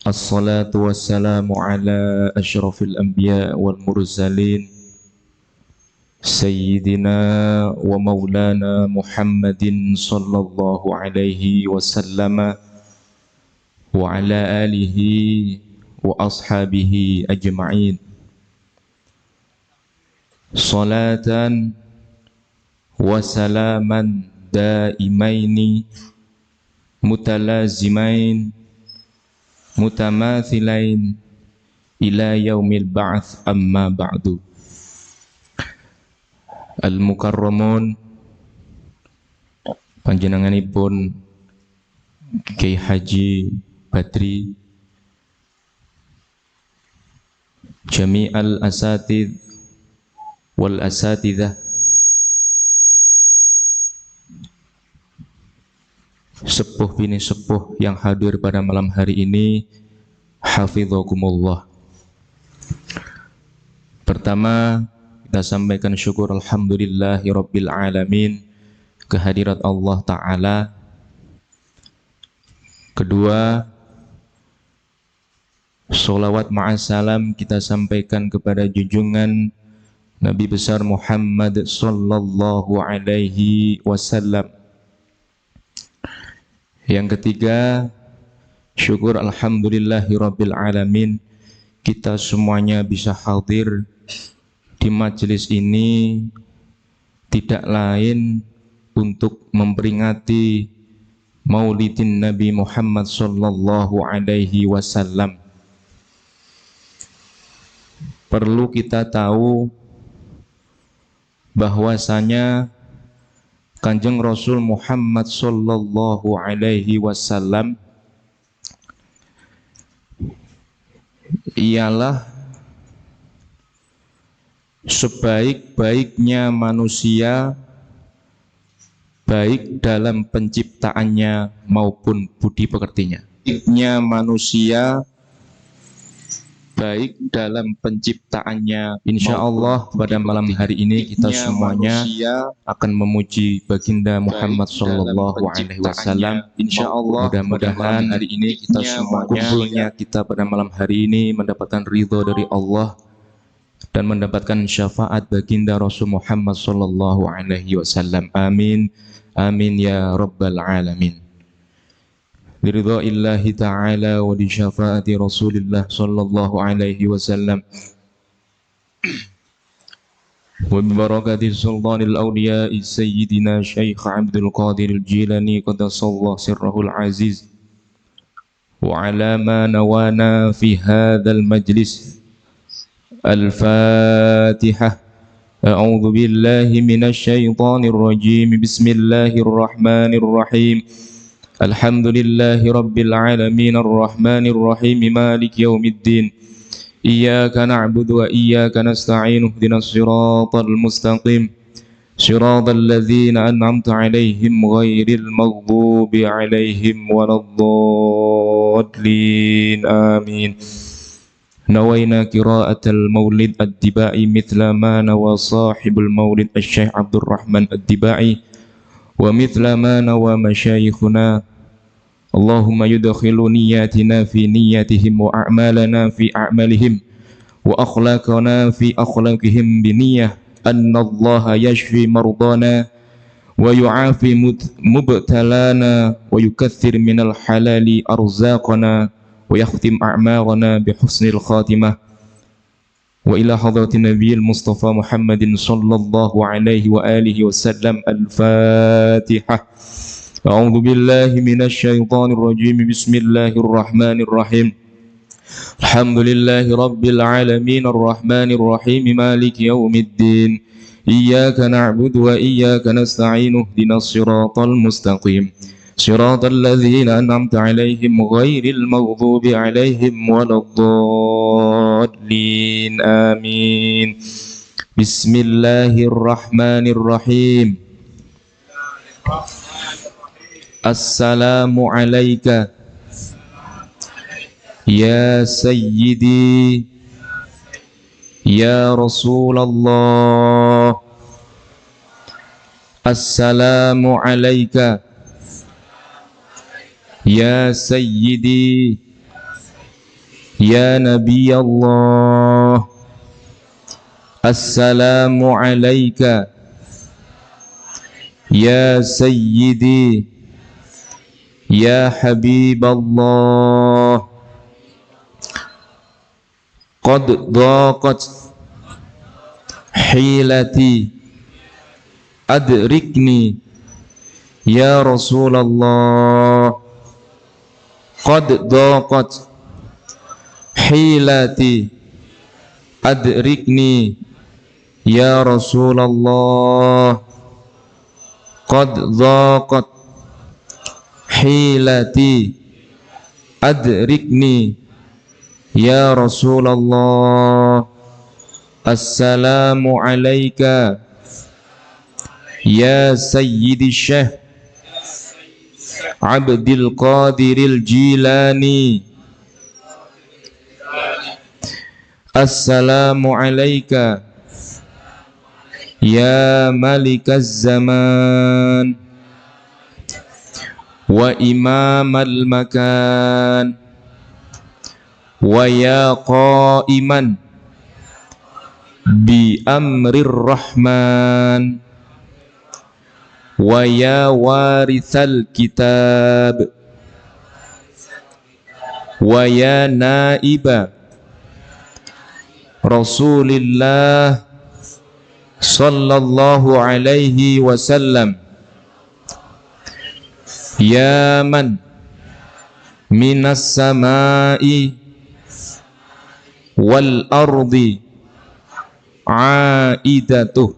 الصلاة والسلام على أشرف الأنبياء والمرسلين سيدنا ومولانا محمد صلى الله عليه وسلم وعلى آله وأصحابه أجمعين صلاة وسلاما دائمين متلازمين متماثلين إلى يوم البعث أما بعد. Al-Mukarramun panjenenganipun Kiai Haji Badri, Jami'al Asatidh wal Asatidah, sepuh bini sepuh yang hadir pada malam hari ini, hafizakumullah. Pertama, kita sampaikan syukur alhamdulillahi rabbil alamin kehadirat Allah Ta'ala. Kedua, sholawat ma'asalam kita sampaikan kepada junjungan Nabi besar Muhammad sallallahu alaihi wasallam. Yang ketiga, syukur alhamdulillahi rabbil alamin kita semuanya bisa hadir di majelis ini tidak lain untuk memperingati Maulidin Nabi Muhammad sallallahu alaihi wasallam. Perlu kita tahu bahwasanya Kanjeng Rasul Muhammad sallallahu alaihi wasallam ialah sebaik-baiknya manusia, baik dalam penciptaannya maupun budi pekertinya. Baiknya manusia, baik dalam penciptaannya. Insya Allah pada malam hari ini kita semuanya akan memuji baginda Muhammad sallallahu alaihi wasallam. Insya Allah mudah-mudahan hari ini kita semuanya kumpulnya kita pada malam hari ini mendapatkan ridho dari Allah dan mendapatkan syafaat baginda Rasul Muhammad sallallahu alaihi wasallam. Amin. Amin ya rabbal alamin. Biridha'illahi ta'ala wa di syafaati Rasulillah sallallahu alaihi wasallam wa bi barakati sultanil awliya'i sayyidina Syekh Abdul Qadir al-Jilani qaddasallahu sirrahul aziz wa ala ma nawana fi hadzal majlis. Al-Fatihah. A'udzu billahi minasy syaithanir rajim. Bismillahirrahmanir rahim. Alhamdulillahi rabbil alamin arrahmanir rahim maliki yaumiddin. Iyyaka na'budu wa iyyaka nasta'in ihdinas siratal mustaqim. Siratal ladzina an'amta 'alaihim ghairil maghdubi 'alaihim waladdallin. Amin. نوينا قراءة المولد الدبائي مثل ما نوى صاحب المولد الشيخ عبد الرحمن الدبائي ومثل ما نوى مشايخنا. اللهم يدخل نياتنا في نياتهم وأعمالنا في أعمالهم وأخلاقنا في أخلاقهم بنية أن الله يشفي مرضانا ويعافي مبتلانا ويكثر من الحلال أرزاقنا ويختم أعمارنا بحسن الخاتمة. وإلى حضرة النبي المصطفى محمد صلى الله عليه وآله وسلم. الفاتحة. أعوذ بالله من الشيطان الرجيم. بسم الله الرحمن الرحيم. الحمد لله رب العالمين الرحمن الرحيم مالك يوم الدين. إياك نعبد وإياك نستعين اهدنا الصراط المستقيم صراط الذين أنعمت عليهم غير المغضوب عليهم ولا الضالين. آمين. بسم الله الرحمن الرحيم. السلام عليك يا سيدي يا رسول الله. السلام عليك يا سيدي Ya Nabi Allah, Assalamu alayka. Ya Sayyidi, Ya Habib Allah, qad daqat hilati adrikni. Ya Rasulullah, qad daqat hilati adrikni. Ya Rasulullah, qad daqat hilati adrikni. Ya Rasulullah, Assalamu alayka. Ya Sayyidi Syekh Abdul Qadiril Jilani, Assalamu alayka. Ya Malikaz Zaman wa Imamal Makan, wa ya qaiman bi amrir Rahman, wa ya warithal kitab, wa ya naiba Rasulillah sallallahu alaihi wasallam. Ya man minas samai wal ardi aidatuh.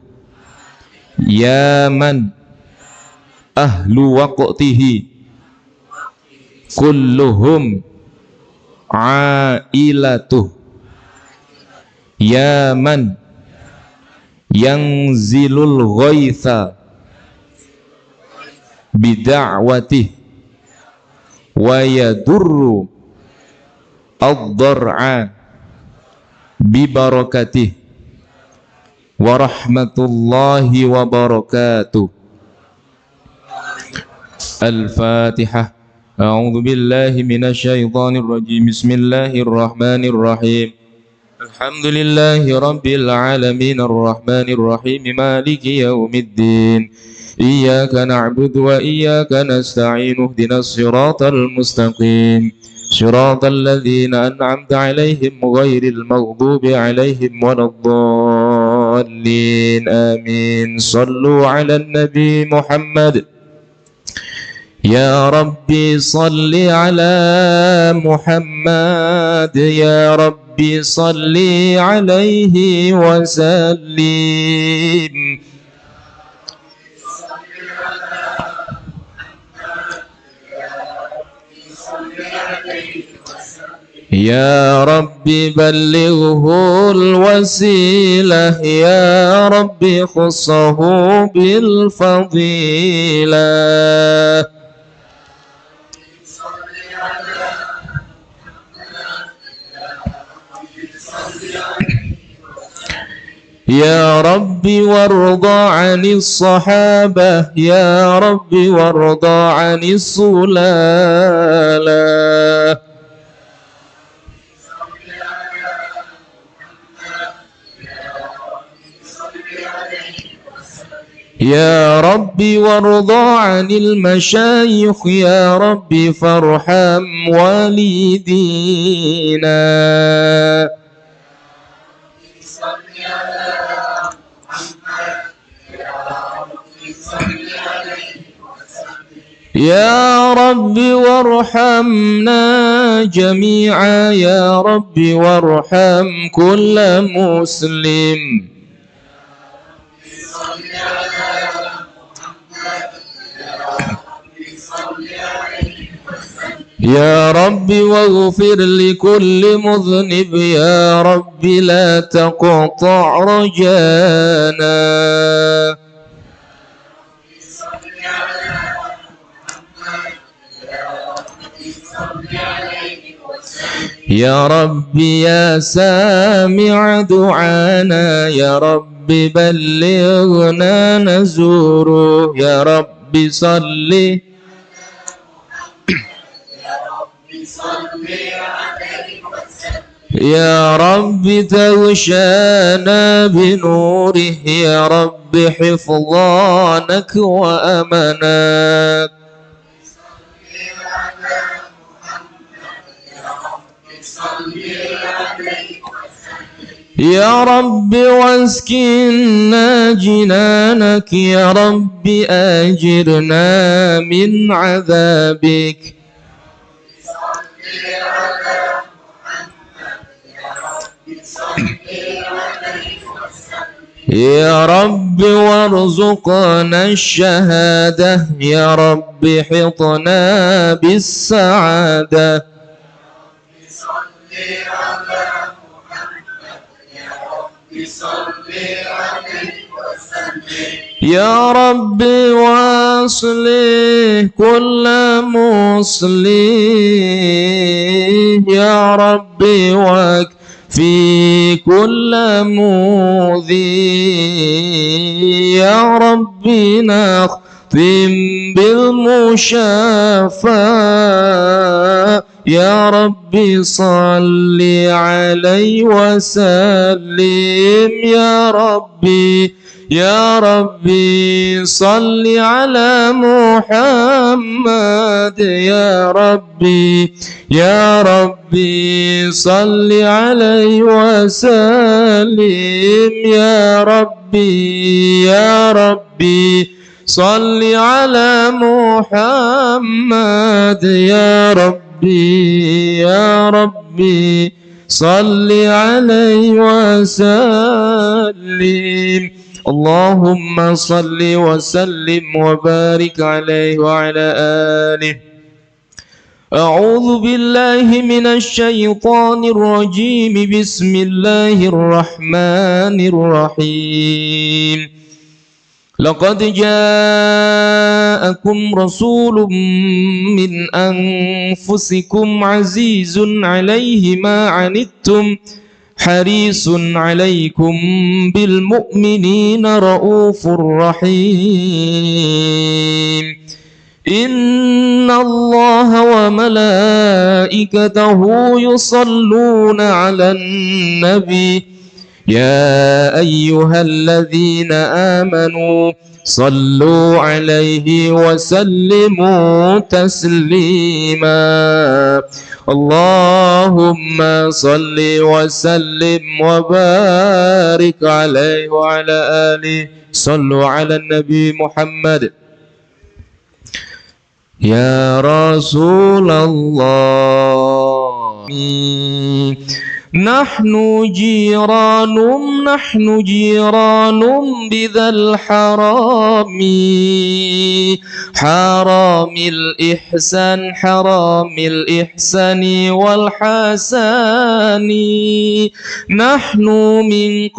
Ya man ahlu waqtihi kulluhum ailatuh. Ya man yanzilul ghaitha bida'watih wa yadurru ad-dar'a bibarakatih wa rahmatullahi wa barakatuh. Al-Fatihah. A'udzu billahi minasy syaithanir rajim. Bismillahirrahmanirrahim. Alhamdulillahi rabbil alamin arrahmanir rahim maliki yaumiddin. Iyyaka na'budu wa iyyaka nasta'in. Ihdinas siratal mustaqim. Siratal ladzina an'amta 'alaihim ghairil maghdubi 'alaihim waladdallin. Amin. Shallu 'alan nabi Muhammad. Ya Rabbi salli ala Muhammad. Ya Rabbi salli alaihi wa sallim. Ya Rabbi ballighul wasilah. Ya Rabbi khussahu bil fadilah. Ya Rabbi warda 'anis sahabah. Ya Rabbi warda 'anis sulalah. Ya Rabbi warda 'anil masyayikh. Ya Rabbi farham walidina. Ya Rabbi warhamna jami'a. Ya Rabbi warham kulla muslim. Ya Rabbi waghfir li kulli mudhnib. Ya Rabbi la taqta' rajana. Ya Rabbi ya sami' du'ana. Ya Rabbi ballighna nazuru. Ya Rabbi salli. يا رب تغشانا بنوره يا رب حفظانك وأمناك يا رب واسكننا جنانك يا رب أجرنا من عذابك يا رب وارزقنا الشهادة يا رب حطنا بالسعادة يا رب واصلح كل مصلح يا رب واكفي كل مؤذي يا رب نختم بالمشافى يا رب صل عليه وسلم يا ربي يا ربي صل على محمد يا ربي يا ربي صل عليه وسلم يا ربي يا ربي صل على محمد يا ربي يا ربي صل عليه وسلم اللهم صل وسلم وبارك عليه وعلى آله. أعوذ بالله من الشيطان الرجيم بسم الله الرحمن الرحيم لقد جاءكم رسول من أنفسكم عزيز عليه ما عنتم حريص عليكم بالمؤمنين رؤوف رحيم إن الله وملائكته يصلون على النبي يا أيها الذين آمنوا صلوا عليه وسلموا تسليما اللهم صل وسلم وبارك عليه وعلى آله صلوا على النبي محمد يا رسول الله نحن جيران بذا الحرام حرام الإحسان والحسان نحن من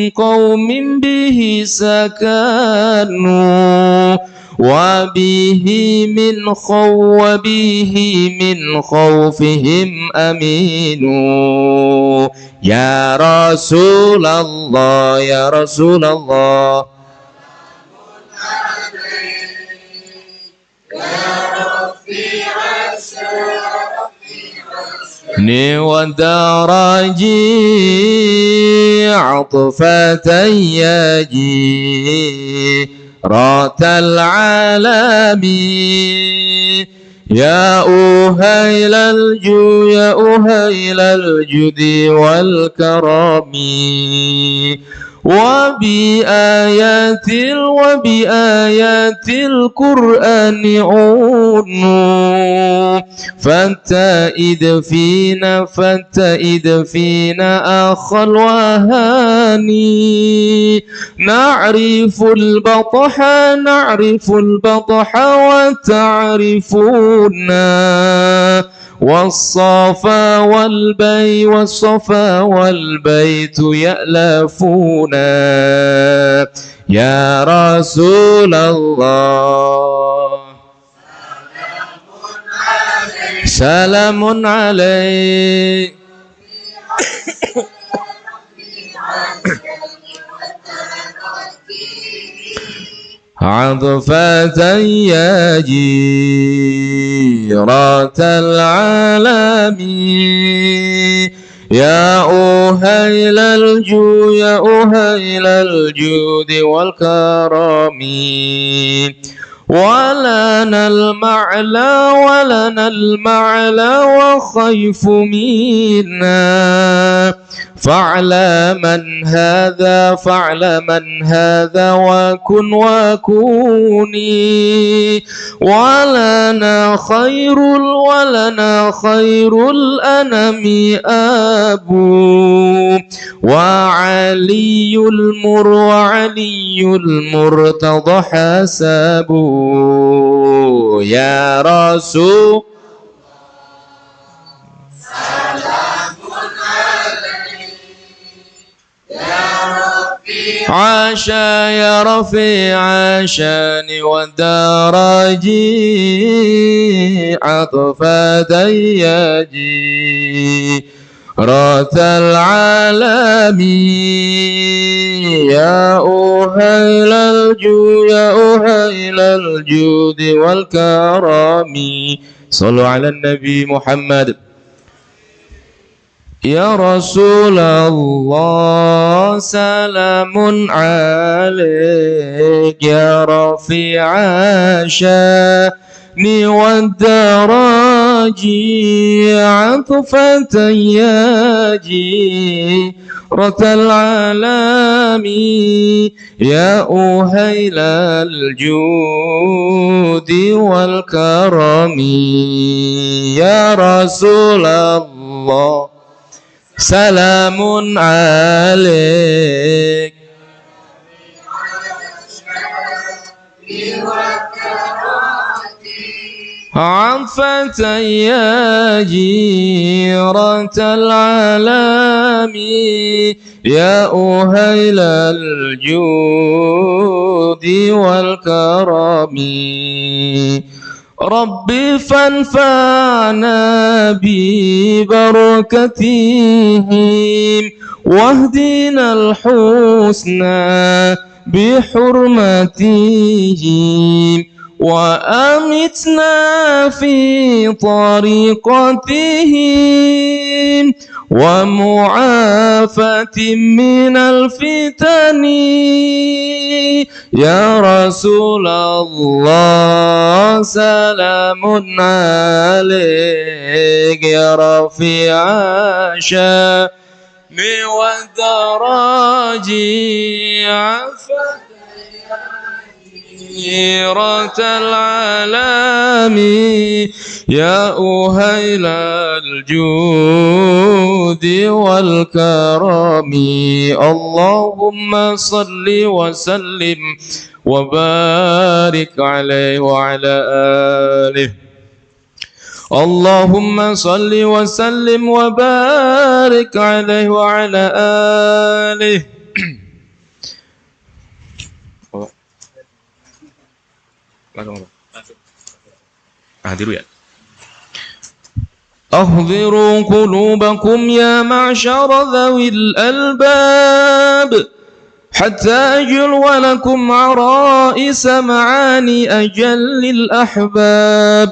قوم به سكنوا وبه من خوفهم أمينوا يا رسول الله يا رسول الله ودرجي عطفة يجي رات العالم يا أهيل الجود والكرم وبآيات القرآن عونوا فانتئد فينا أخ الوهاني نعرف البطح وتعرفونا والصفا والبيت يألفونا يا رسول الله سلام عليك عطفة يا جيرة العالمين يا أهيل الجود والكرم ولنا المعلى وخيف منا فاعلمن هذا وكوني ولنا خير الأنم أبو وعلي المرتضى حسبه يا رسول عاشا يا رفيع عاشاني والدرجي عطفة يجي رات العالم يا أهيل الجود والكرم صلوا على النبي محمد يا رسول الله سلام عليك يا رفيع شاني والدراجي عطفة يا جيرة العالم يا أهيل الجود والكرم يا رسول الله سلام عليك عطفة يا جيرة العالم يا أهيل الجود والكرم ربي فانفعنا ببركتهم واهدنا الحسنى بحرمتهم وأمتنا في طريقتهم ومعافاة من الفتن يا رسول الله سلام عليك يا رفيع شاني والدراجي عفا جيرة العالم يا أهيل الجود والكرم اللهم صل وسلم وبارك عليه وعلى آله اللهم صل وسلم وبارك عليه وعلى آله أحضروا قلوبكم يا معشر ذوي الألباب حتى أجلو لكم عرائس معاني أجل الأحباب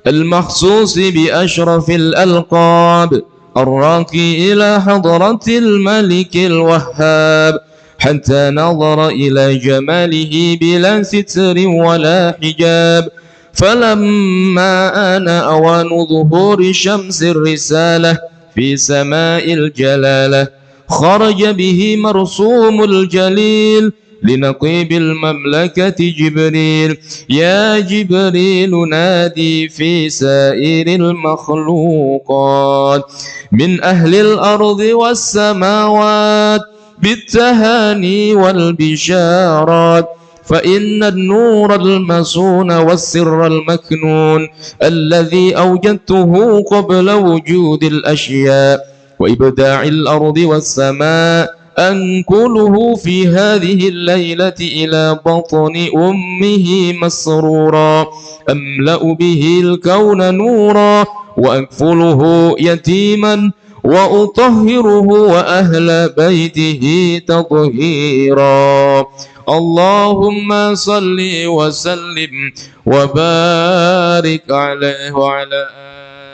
المخصوص بأشرف الألقاب الراقي إلى حضرة الملك الوهاب حتى نظر إلى جماله بلا ستر ولا حجاب فلما آن أوان ظهور شمس الرسالة في سماء الجلالة خرج به مرسوم الجليل لنقيب المملكة جبريل يا جبريل نادي في سائر المخلوقات من أهل الأرض والسماوات بالتهاني والبشارات فإن النور المصون والسر المكنون الذي أوجدته قبل وجود الأشياء وإبداع الأرض والسماء أنقله في هذه الليلة إلى بطن أمه مسرورا أملأ به الكون نورا وأكفله يتيما وأطهره وأهل بيته تطهيرا. اللهم صل وسلم وبارك عليه وعلى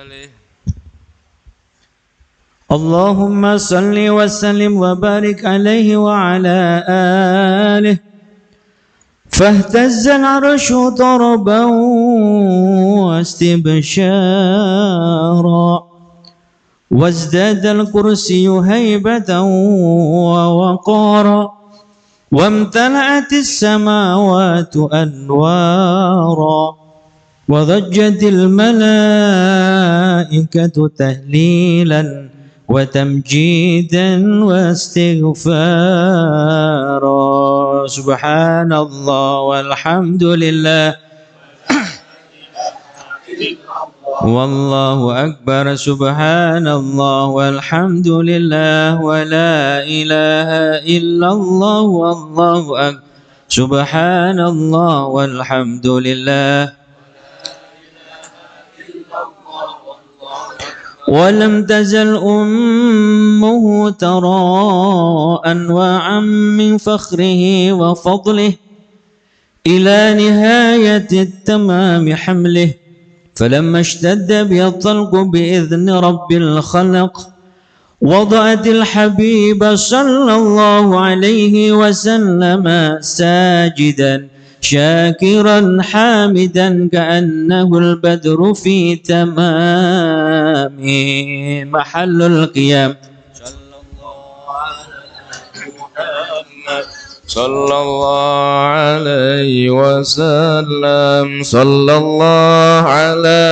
آله. اللهم صل وسلم وبارك عليه وعلى آله. فاهتز العرش طربا واستبشارا، وازداد الكرسي هيبة ووقارا، وامتلأت السماوات أنوارا، وضجت الملائكة تهليلا وتمجيدا واستغفارا. سبحان الله والحمد لله والله أكبر. سبحان الله والحمد لله ولا إله إلا الله والله أكبر. سبحان الله والحمد لله ولم تزل أمه ترى أنواعا من فخره وفضله إلى نهاية التمام حمله، فلما اشتد به الطلق بإذن رب الخلق وضعت الحبيب صلى الله عليه وسلم ساجدا شاكرا حامدا كأنه البدر في تمام محل القيام. صلى الله عليه وسلم. صلى الله على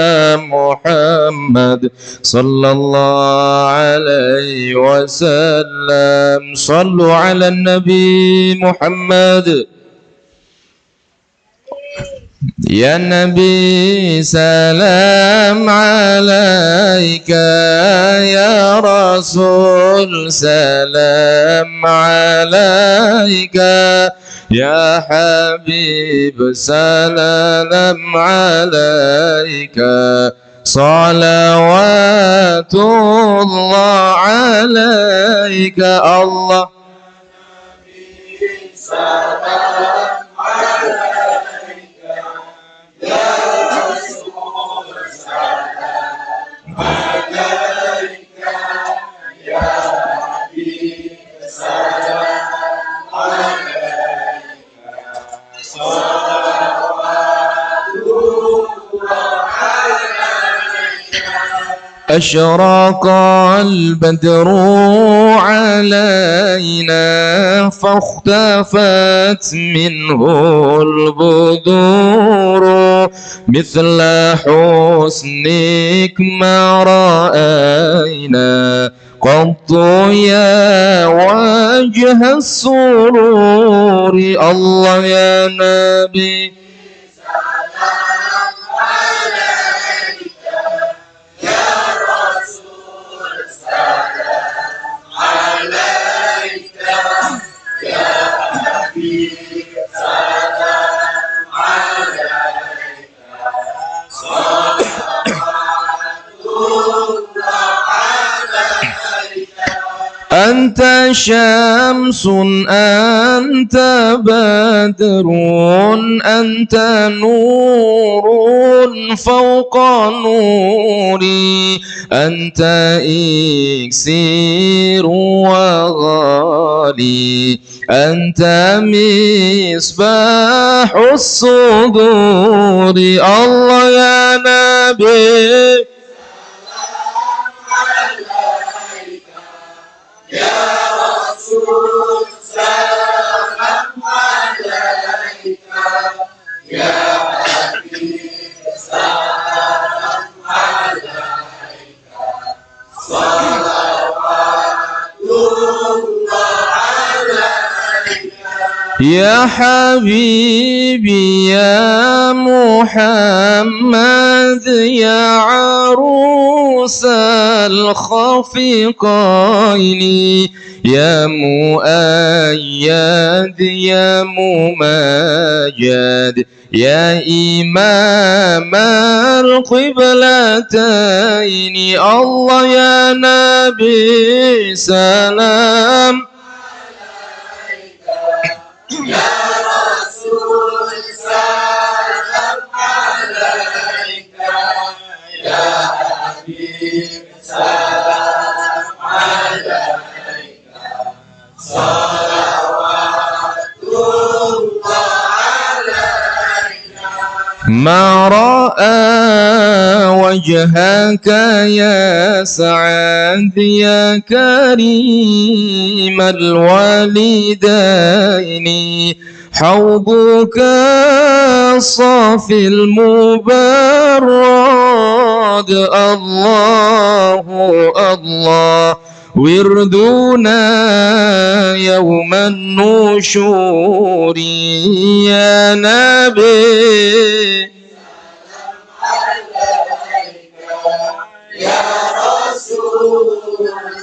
محمد صلى الله عليه وسلم. صلوا على النبي محمد. يا نبي سلام عليك، يا رسول سلام عليك، يا حبيب سلام عليك، صلوات الله عليك. الله سلام عليك يا رسول سلام عليك، يا حبيب سلام عليك، صلوات الله عليك. أشرق البدر علينا فاختفت منه البدور، مثل حسنك ما رأينا قط يا وجه السرور. الله يا نبي أنت شمس أنت بدر أنت نور فوق نوري، أنت إكسير وغالي، أنت مصباح الصدور. الله يا نبي يا رسول سلام عليك، يا حبيب سلام عليك، صلوات الله عليك. يا حبيبي يا محمد يا عروس الخفقين يا مؤيد يا ممجد يا إمام القبلتين الله يا نبي سلام يا رسول سلام عليك يا حبيب سلام عليك صلوات الله عليك ما رأى وجهك يا سعد يا كريم الوالدين حوضك الصافي المبرد الله الله وردنا يوم النشور يا نبي يا رسول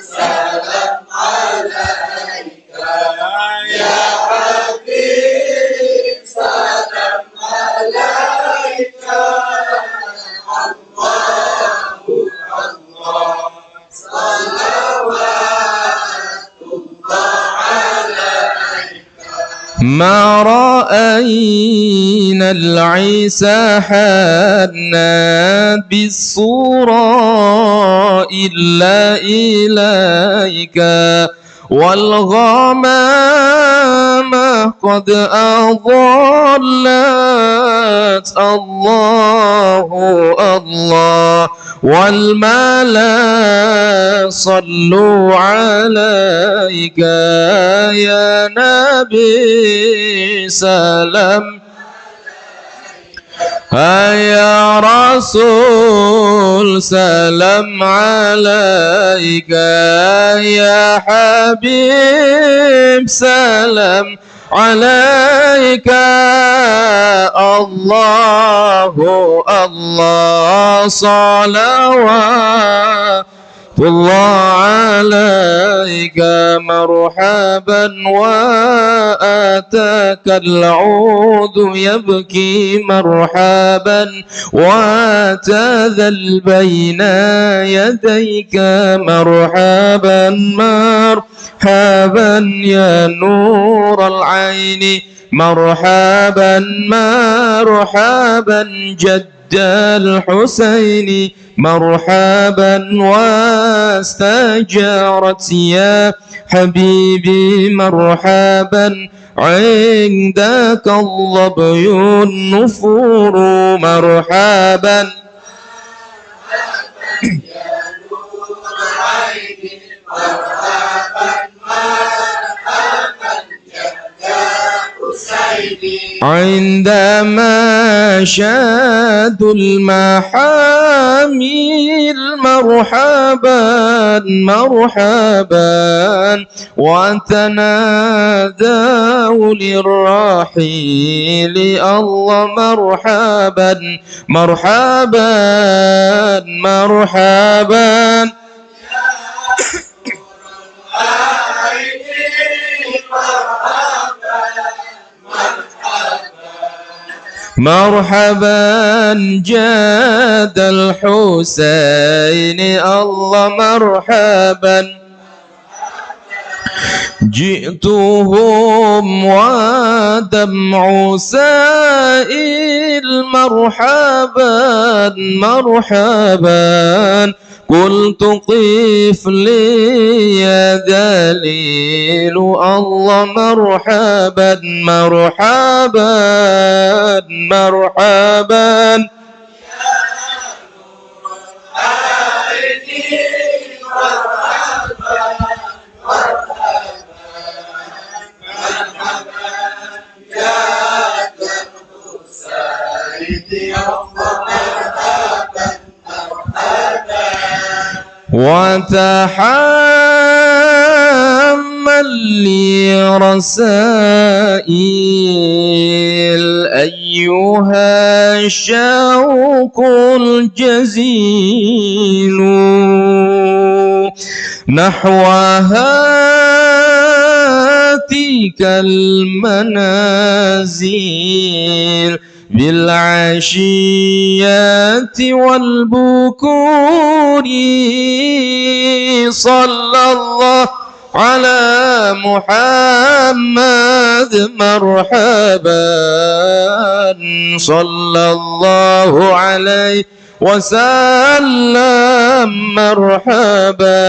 سلام عليك يا حبيب سلام عليك الله الله صلوات الله عليك ما رأينا العيسى حنا بالصورة إلا إليك والغمامة قد أضلت الله الله والملا صلوا عليك يا نبي سلام يا رسول سلام عليك يا حبيب سلام عليك الله الله صلوات الله عليك مرحبا وآتاك العود يبكي مرحبا وتذل بين يديك مرحبا مرحبا يا نور العين مرحبا مرحبا جد الحسين مرحبا واستجارت يا حبيبي مرحبا عندك الظبي النفور مرحبا يا نور عيني مرحبا مرحبا يا حسيني عندما شادوا المحامل مرحبا مرحبا وتنادوا للرحيل الله مرحبا مرحبا مرحبا مرحبا جاد الحسين الله مرحبا جئتهم ودمع سائل مرحبا مرحبا قلت قف لي يا دليل الله مرحبا مرحبا مرحبا وتحمل لي رسائل أيها الشوق الجزيل نحو هاتيك المنازل بالعشيات والبكور صلى الله على محمد مرحبا صلى الله عليه وسلم مرحبا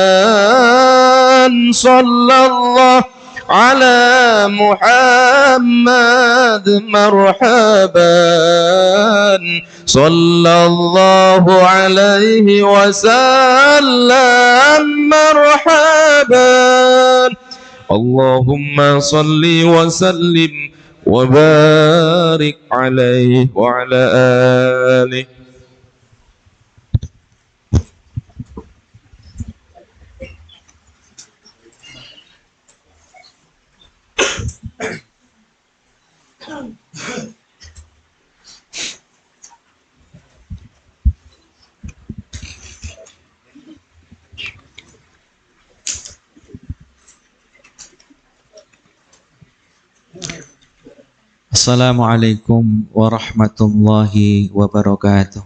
صلى الله على محمد مرحبا صلى الله عليه وسلم مرحبا اللهم صل وسلم وبارك عليه وعلى آله. Assalamualaikum warahmatullahi wabarakatuh.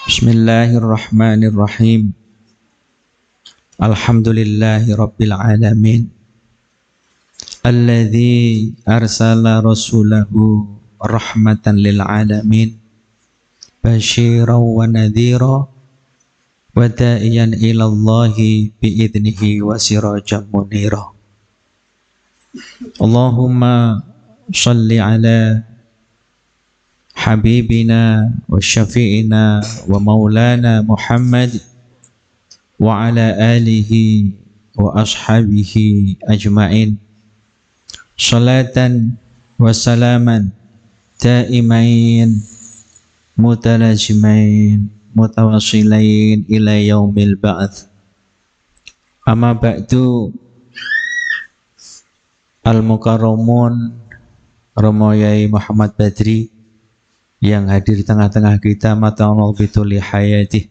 Bismillahirrahmanirrahim. Alhamdulillahi rabbil alamin. Alladzi arsala rasulahu rahmatan lil alamin. Basyiran wa nadhira wa da'iyan ila Allahi bi'idnihi wa sirajan munira. Allahumma salli ala habibina wa syafi'ina wa maulana Muhammad wa ala alihi wa ashabihi ajma'in salatan wa salaman daimain mutalazimain mutawasilain ila yaumil ba'ats. Amma ba'du. Al-Mukarramun Romo Yai Muhammad Badri yang hadir di tengah-tengah kita, mata'amul bituli hayati,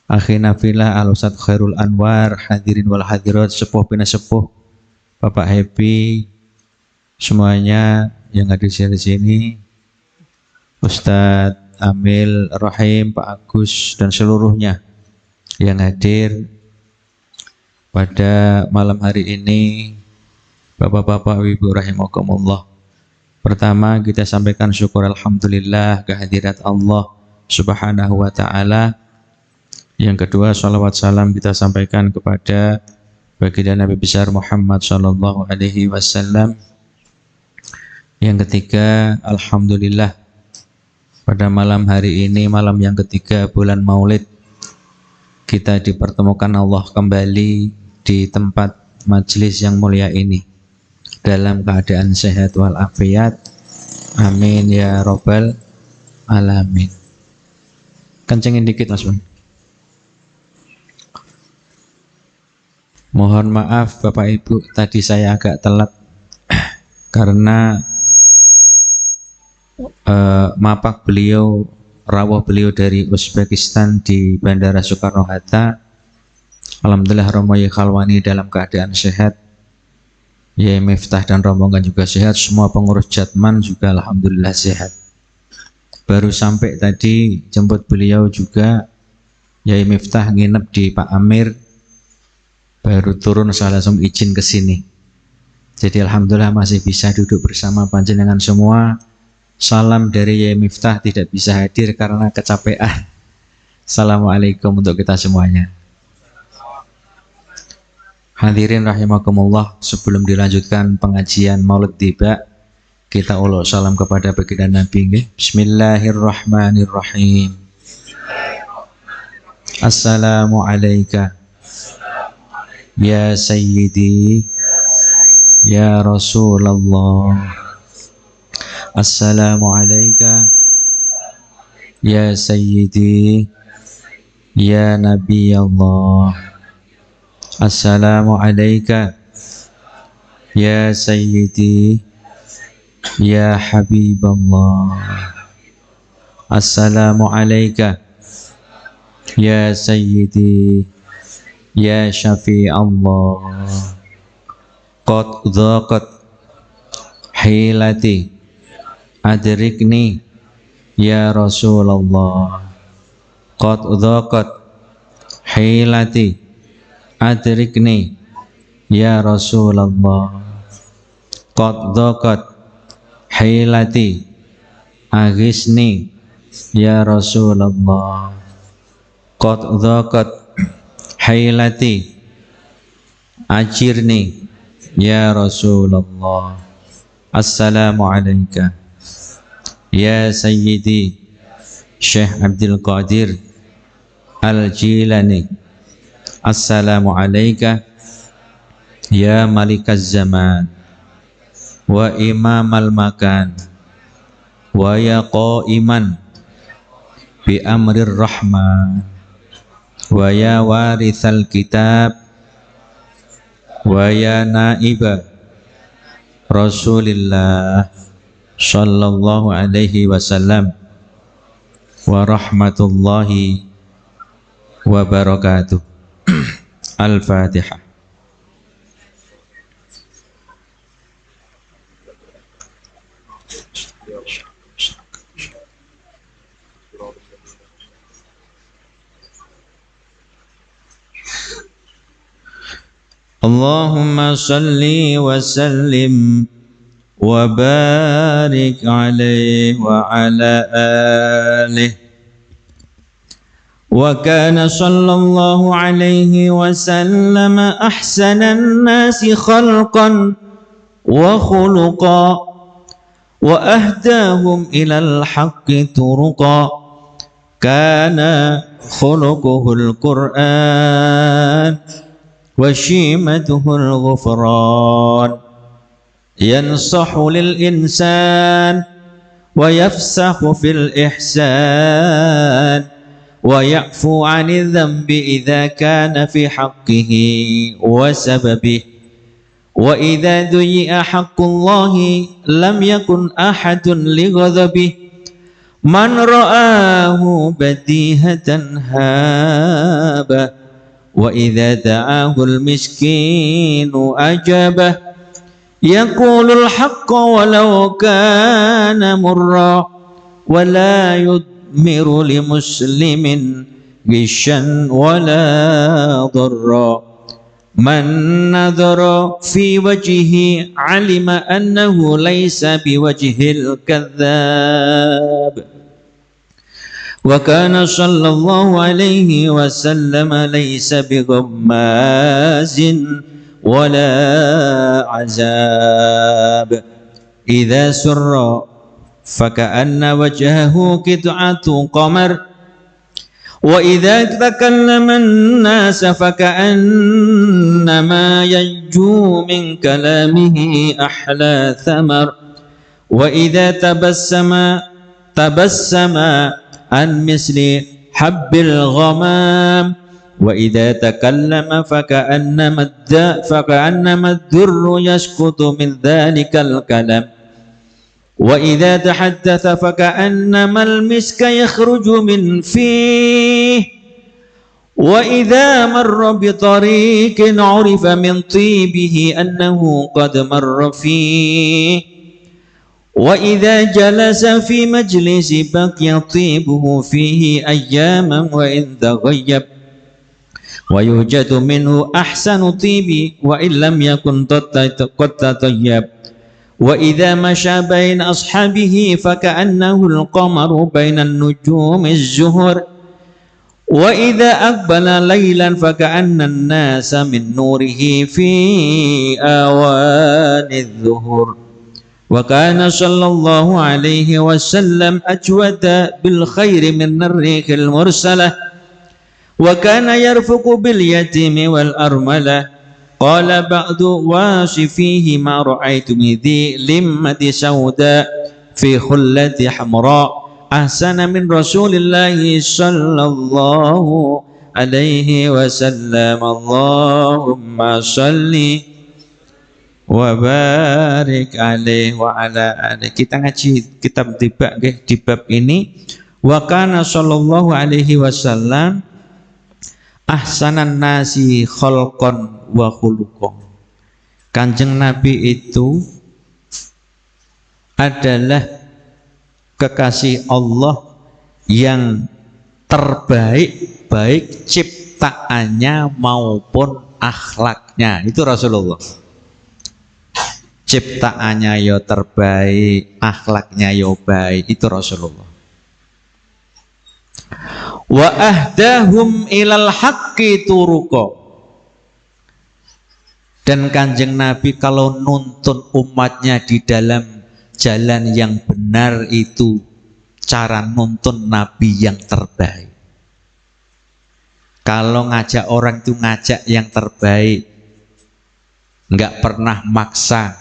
akhina filah al-Ustadz Khairul Anwar, hadirin wal hadirat, sepuh bina sepuh, Bapak Happy, semuanya yang hadir di sini, Ustadz Amil Rahim, Pak Agus, dan seluruhnya yang hadir pada malam hari ini. Bapak-bapak, ibu rahimakumullah. Pertama kita sampaikan syukur alhamdulillah kehadirat Allah Subhanahu wa taala. Yang kedua, salawat salam kita sampaikan kepada baginda Nabi besar Muhammad sallallahu alaihi wasallam. Yang ketiga, alhamdulillah pada malam hari ini, malam yang ketiga bulan Maulid, kita dipertemukan Allah kembali di tempat majelis yang mulia ini dalam keadaan sehat walafiat. Amin ya robbal alamin. Kencengin dikit Mas Bun. Mohon maaf Bapak Ibu, tadi saya agak telat karena mapak beliau, rawuh beliau dari Uzbekistan di Bandara Soekarno-Hatta. Alhamdulillah Romo Yai Khalwani dalam keadaan sehat, Yai Miftah dan rombongan juga sehat, semua pengurus Jatman juga alhamdulillah sehat. Baru sampai tadi jemput beliau juga, Yai Miftah nginep di Pak Amir, baru turun saya langsung izin ke sini. Jadi alhamdulillah masih bisa duduk bersama panjenengan semua. Salam dari Yai Miftah tidak bisa hadir karena kecapean. Assalamualaikum untuk kita semuanya. Hadirin rahimakumullah, sebelum dilanjutkan pengajian Maulid Tiba, kita uluk salam kepada baginda Nabi. Bismillahirrahmanirrahim. Assalamu alayka ya sayyidi ya Rasulullah. Assalamu alayka ya sayyidi ya Nabi Allah. Assalamu alayka Ya Sayyidi, Ya Habiballah. Assalamu alayka, Ya Sayyidi, Ya Syafi' Allah. Qad dhaqat hilati adrikni ya Rasulullah. Qad dhaqat hilati adrikni ya Rasulullah. Qad dhaqat hilati aghisni ya Rasulullah. Qad dhaqat hilati ajirni ya Rasulullah. Assalamu alayka ya Sayyidi Syekh Abdul Qadir Al-Jilani. Assalamu alayka ya Malikaz Zaman wa Imam al-Makan wa ya Qaiman bi amrir Rahman wa ya Warithal Kitab wa ya Naiba Rasulillah sallallahu alaihi wasallam wa rahmatullahi wa barakatuh. Al-Fatihah. Allahumma salli wa sallim wa barik alaihi wa ala alihi. Wa kana sallallahu alaihi wa sallam ahsanan nasi khalqan wa khuluqa wa ahdahum ilal haqqi turuqa. Kana khuluquhul Qur'an wa shimatuhul ghufran. Yansahu lil insan wa yafsahu fil ihsan wa ya'fu 'anil dhanbi idza kana fi haqqihi wa sababihi. Wa idza duyi'a haqqullahi lam yakun ahadun li ghadabihi. Man ra'ahu badihatan haba wa idza da'ahu al-miskinu ajabah. Yaqulul haqqa walau kana murra wa la yudmiru li muslimin gishan wa la darra. Man nadhara fi wajhihi alima annahu laysa biwajhil kadhab. Wa kana sallallahu alaihi wasallam laysa bighammazin wala azab. Idza surra faka'anna wajhahu qit'atu qamar wa idza takallama an-nas faka'annama yanju min kalamihi ahla thamar wa idza tabassama an misli habbil ghamam wa idza takallama faka'annama ad-durru yasqutu min dhalikal kalam wa idza tahaddatha faka'annama al-miska yakhruju min fihi wa idza marra bi tariqin 'urifa min tibihi annahu qad marra fihi wa idza jalasa fi majlisi baqiya tibuhu fihi ayyaman wa in taghayyab wa yujadu minhu ahsanu tibi wa illam yakun qad tatayyab. Wa idza masha baina ashabihi faka'annahu al-qamaru baina an-nujumi az-zuhur wa idza aqbala laylan faka'anna an-nasa min nurihi fi awani adh-dhuhur. Wa kana sallallahu alaihi wasallam ajwada bil khairi min ar-rihil mursalah wa kana yarfuqu bil yatimi wal armalah. Qala ba'du wasifihi ma ra'aitu min dhi limmati sauda fi khullati hamra ahsana min rasulillahi sallallahu alaihi wasallam. Allahumma salli wa barik alaihi wa ala alihi. Kita ngaji kitab tiba di bab ini. Wa kana sallallahu alaihi wasallam ahsanan nasi khalqan wa khuluqan. Kanjeng Nabi itu adalah kekasih Allah yang terbaik, baik ciptaannya maupun akhlaknya. Itu Rasulullah. Ciptaannya yo terbaik, akhlaknya yo baik. Itu Rasulullah. Wa ahdahum ilal haqqi turuqa. Dan kanjeng Nabi kalau nuntun umatnya di dalam jalan yang benar, itu cara nuntun Nabi yang terbaik. Kalau ngajak orang itu ngajak yang terbaik, nggak pernah maksa,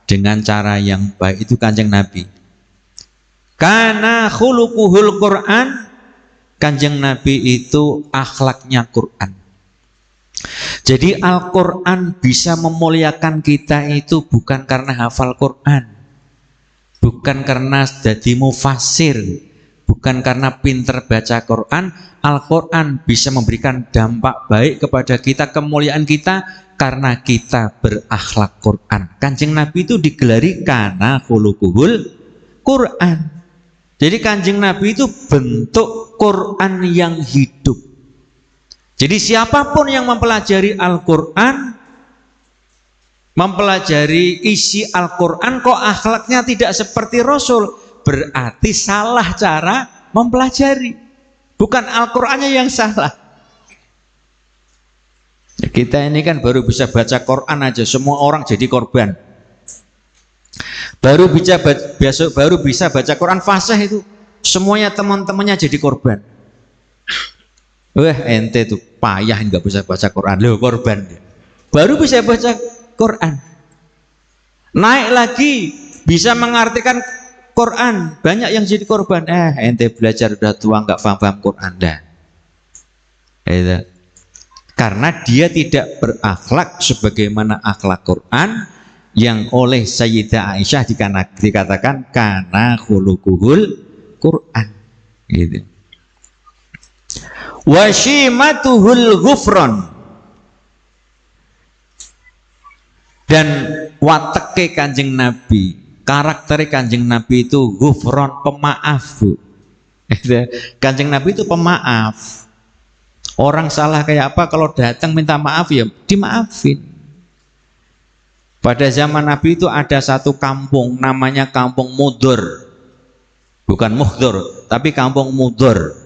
dengan cara yang baik. Itu kanjeng Nabi. Karena khuluquhul Quran, kanjeng Nabi itu akhlaknya Quran. Jadi Al-Quran bisa memuliakan kita itu bukan karena hafal Quran, bukan karena jadi mufasir, bukan karena pinter baca Quran. Al-Quran bisa memberikan dampak baik kepada kita, kemuliaan kita, karena kita berakhlak Quran. Kanjeng Nabi itu digelari karena khuluquhul Quran. Jadi kanjeng Nabi itu bentuk Quran yang hidup. Jadi siapapun yang mempelajari Al-Quran, mempelajari isi Al-Quran, kok akhlaknya tidak seperti Rasul, berarti salah cara mempelajari. Bukan Al-Qurannya yang salah. Kita ini kan baru bisa baca Quran aja, semua orang jadi korban. Baru bisa baca Quran fasih itu, semuanya teman-temannya jadi korban. Wah, ente tuh payah nggak bisa baca Quran, loh korban dia. Baru bisa baca Quran, naik lagi bisa mengartikan Quran, banyak yang jadi korban. Ente belajar udah tua nggak paham Quran dah. Itu. Karena dia tidak berakhlak sebagaimana akhlak Quran yang oleh Sayyidah Aisyah dikatakan karena khuluquhul Quran. Gitu. Washimatuhul ghufron. Dan wateke kanjeng Nabi, karakter kanjeng Nabi itu ghufron, pemaaf, Bu. Kanjeng Nabi itu pemaaf. Orang salah kayak apa, kalau datang minta maaf ya dimaafin. Pada zaman Nabi itu ada satu kampung namanya Kampung Mudhur. Bukan Muhdhur, tapi Kampung Mudhur.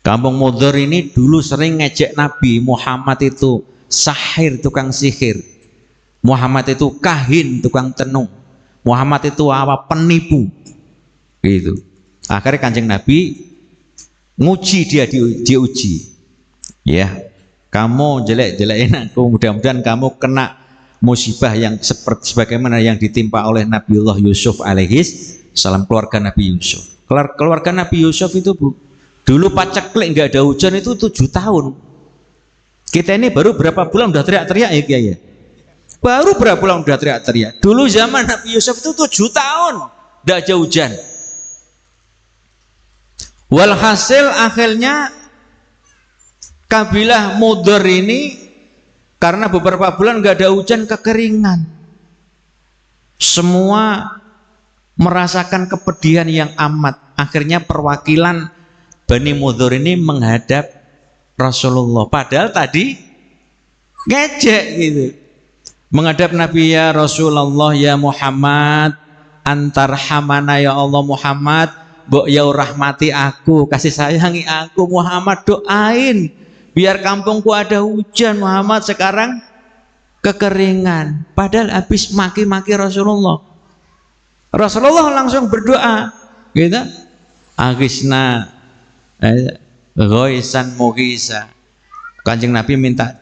Kampung Mudhur ini dulu sering ngejek Nabi. Muhammad itu sahir, tukang sihir. Muhammad itu kahin, tukang tenung. Muhammad itu apa? Penipu. Gitu. Akhirnya kanjeng Nabi nguji dia, diuji. Ya, kamu jelek-jelekin aku, mudah-mudahan kamu kena musibah yang seperti sebagaimana yang ditimpa oleh Nabiullah Yusuf alaihis salam, keluarga Nabi Yusuf. Keluarga Nabi Yusuf itu, Bu, dulu paceklik nggak ada hujan itu 7 tahun. Kita ini baru berapa bulan udah teriak-teriak ya, ya. Baru berapa bulan udah teriak-teriak. Dulu zaman Nabi Yusuf itu 7 tahun nggak ada hujan. Walhasil akhirnya kabilah Mudhur ini karena beberapa bulan nggak ada hujan, kekeringan. Semua merasakan kepedihan yang amat. Akhirnya perwakilan Bani Mudhur ini menghadap Rasulullah. Padahal tadi ngejek gitu. Menghadap Nabi, ya Rasulullah, ya Muhammad, antarhamana ya Allah Muhammad, mbok ya rahmati aku, kasih sayangi aku Muhammad, doain biar kampungku ada hujan Muhammad, sekarang kekeringan. Padahal habis maki-maki Rasulullah. Rasulullah langsung berdoa gitu. Agisna ghoisan mughisa. Kanjeng Nabi minta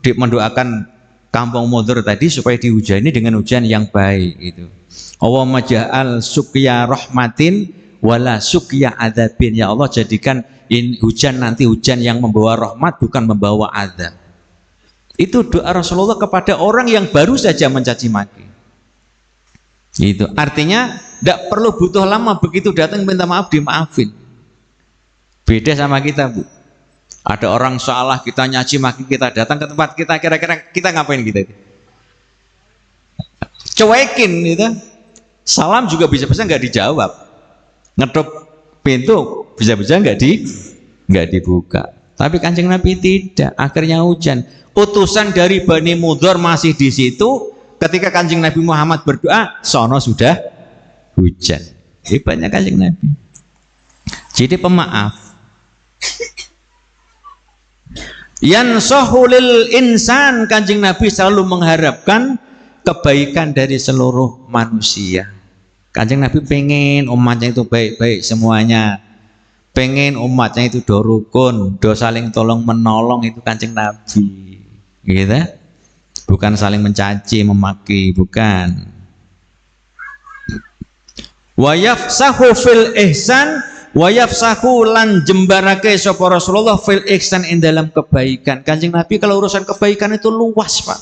mendoakan Kampung Mudhur tadi supaya dihujani dengan hujan yang baik itu. Allahumma ja'al suqya rahmatin wala suqya adzabin. Ya Allah, jadikan hujan nanti hujan yang membawa rahmat, bukan membawa azab. Itu doa Rasulullah kepada orang yang baru saja mencaci maki. Itu artinya tidak perlu butuh lama, begitu datang minta maaf dimaafin. Beda sama kita, Bu. Ada orang salah, kita nyaci maki, kita datang ke tempat kita, kira-kira kita ngapain kita? Cuekin gitu. Salam juga bisa-bisa nggak dijawab. Ngetuk pintu bisa-bisa nggak dibuka. Tapi Kanjeng Nabi tidak. Akhirnya hujan. Utusan dari Bani Mudhar masih di situ. Ketika Kanjeng Nabi Muhammad berdoa, sono sudah hujan. Hebatnya Kanjeng Nabi. Jadi pemaaf. Yansahu lil insan, Kanjeng Nabi selalu mengharapkan kebaikan dari seluruh manusia. Kanjeng Nabi pengen umatnya itu baik-baik semuanya. Pengen umatnya itu do rukun, do saling tolong menolong, itu Kanjeng Nabi. Gitu? Bukan saling mencaci, memaki, bukan. Wa yafsahu fil ihsan wa yafsahu lan jembarake sapa Rasulullah fil ihsan ing dalam kebaikan. Kanjeng Nabi kalau urusan kebaikan itu luas, Pak.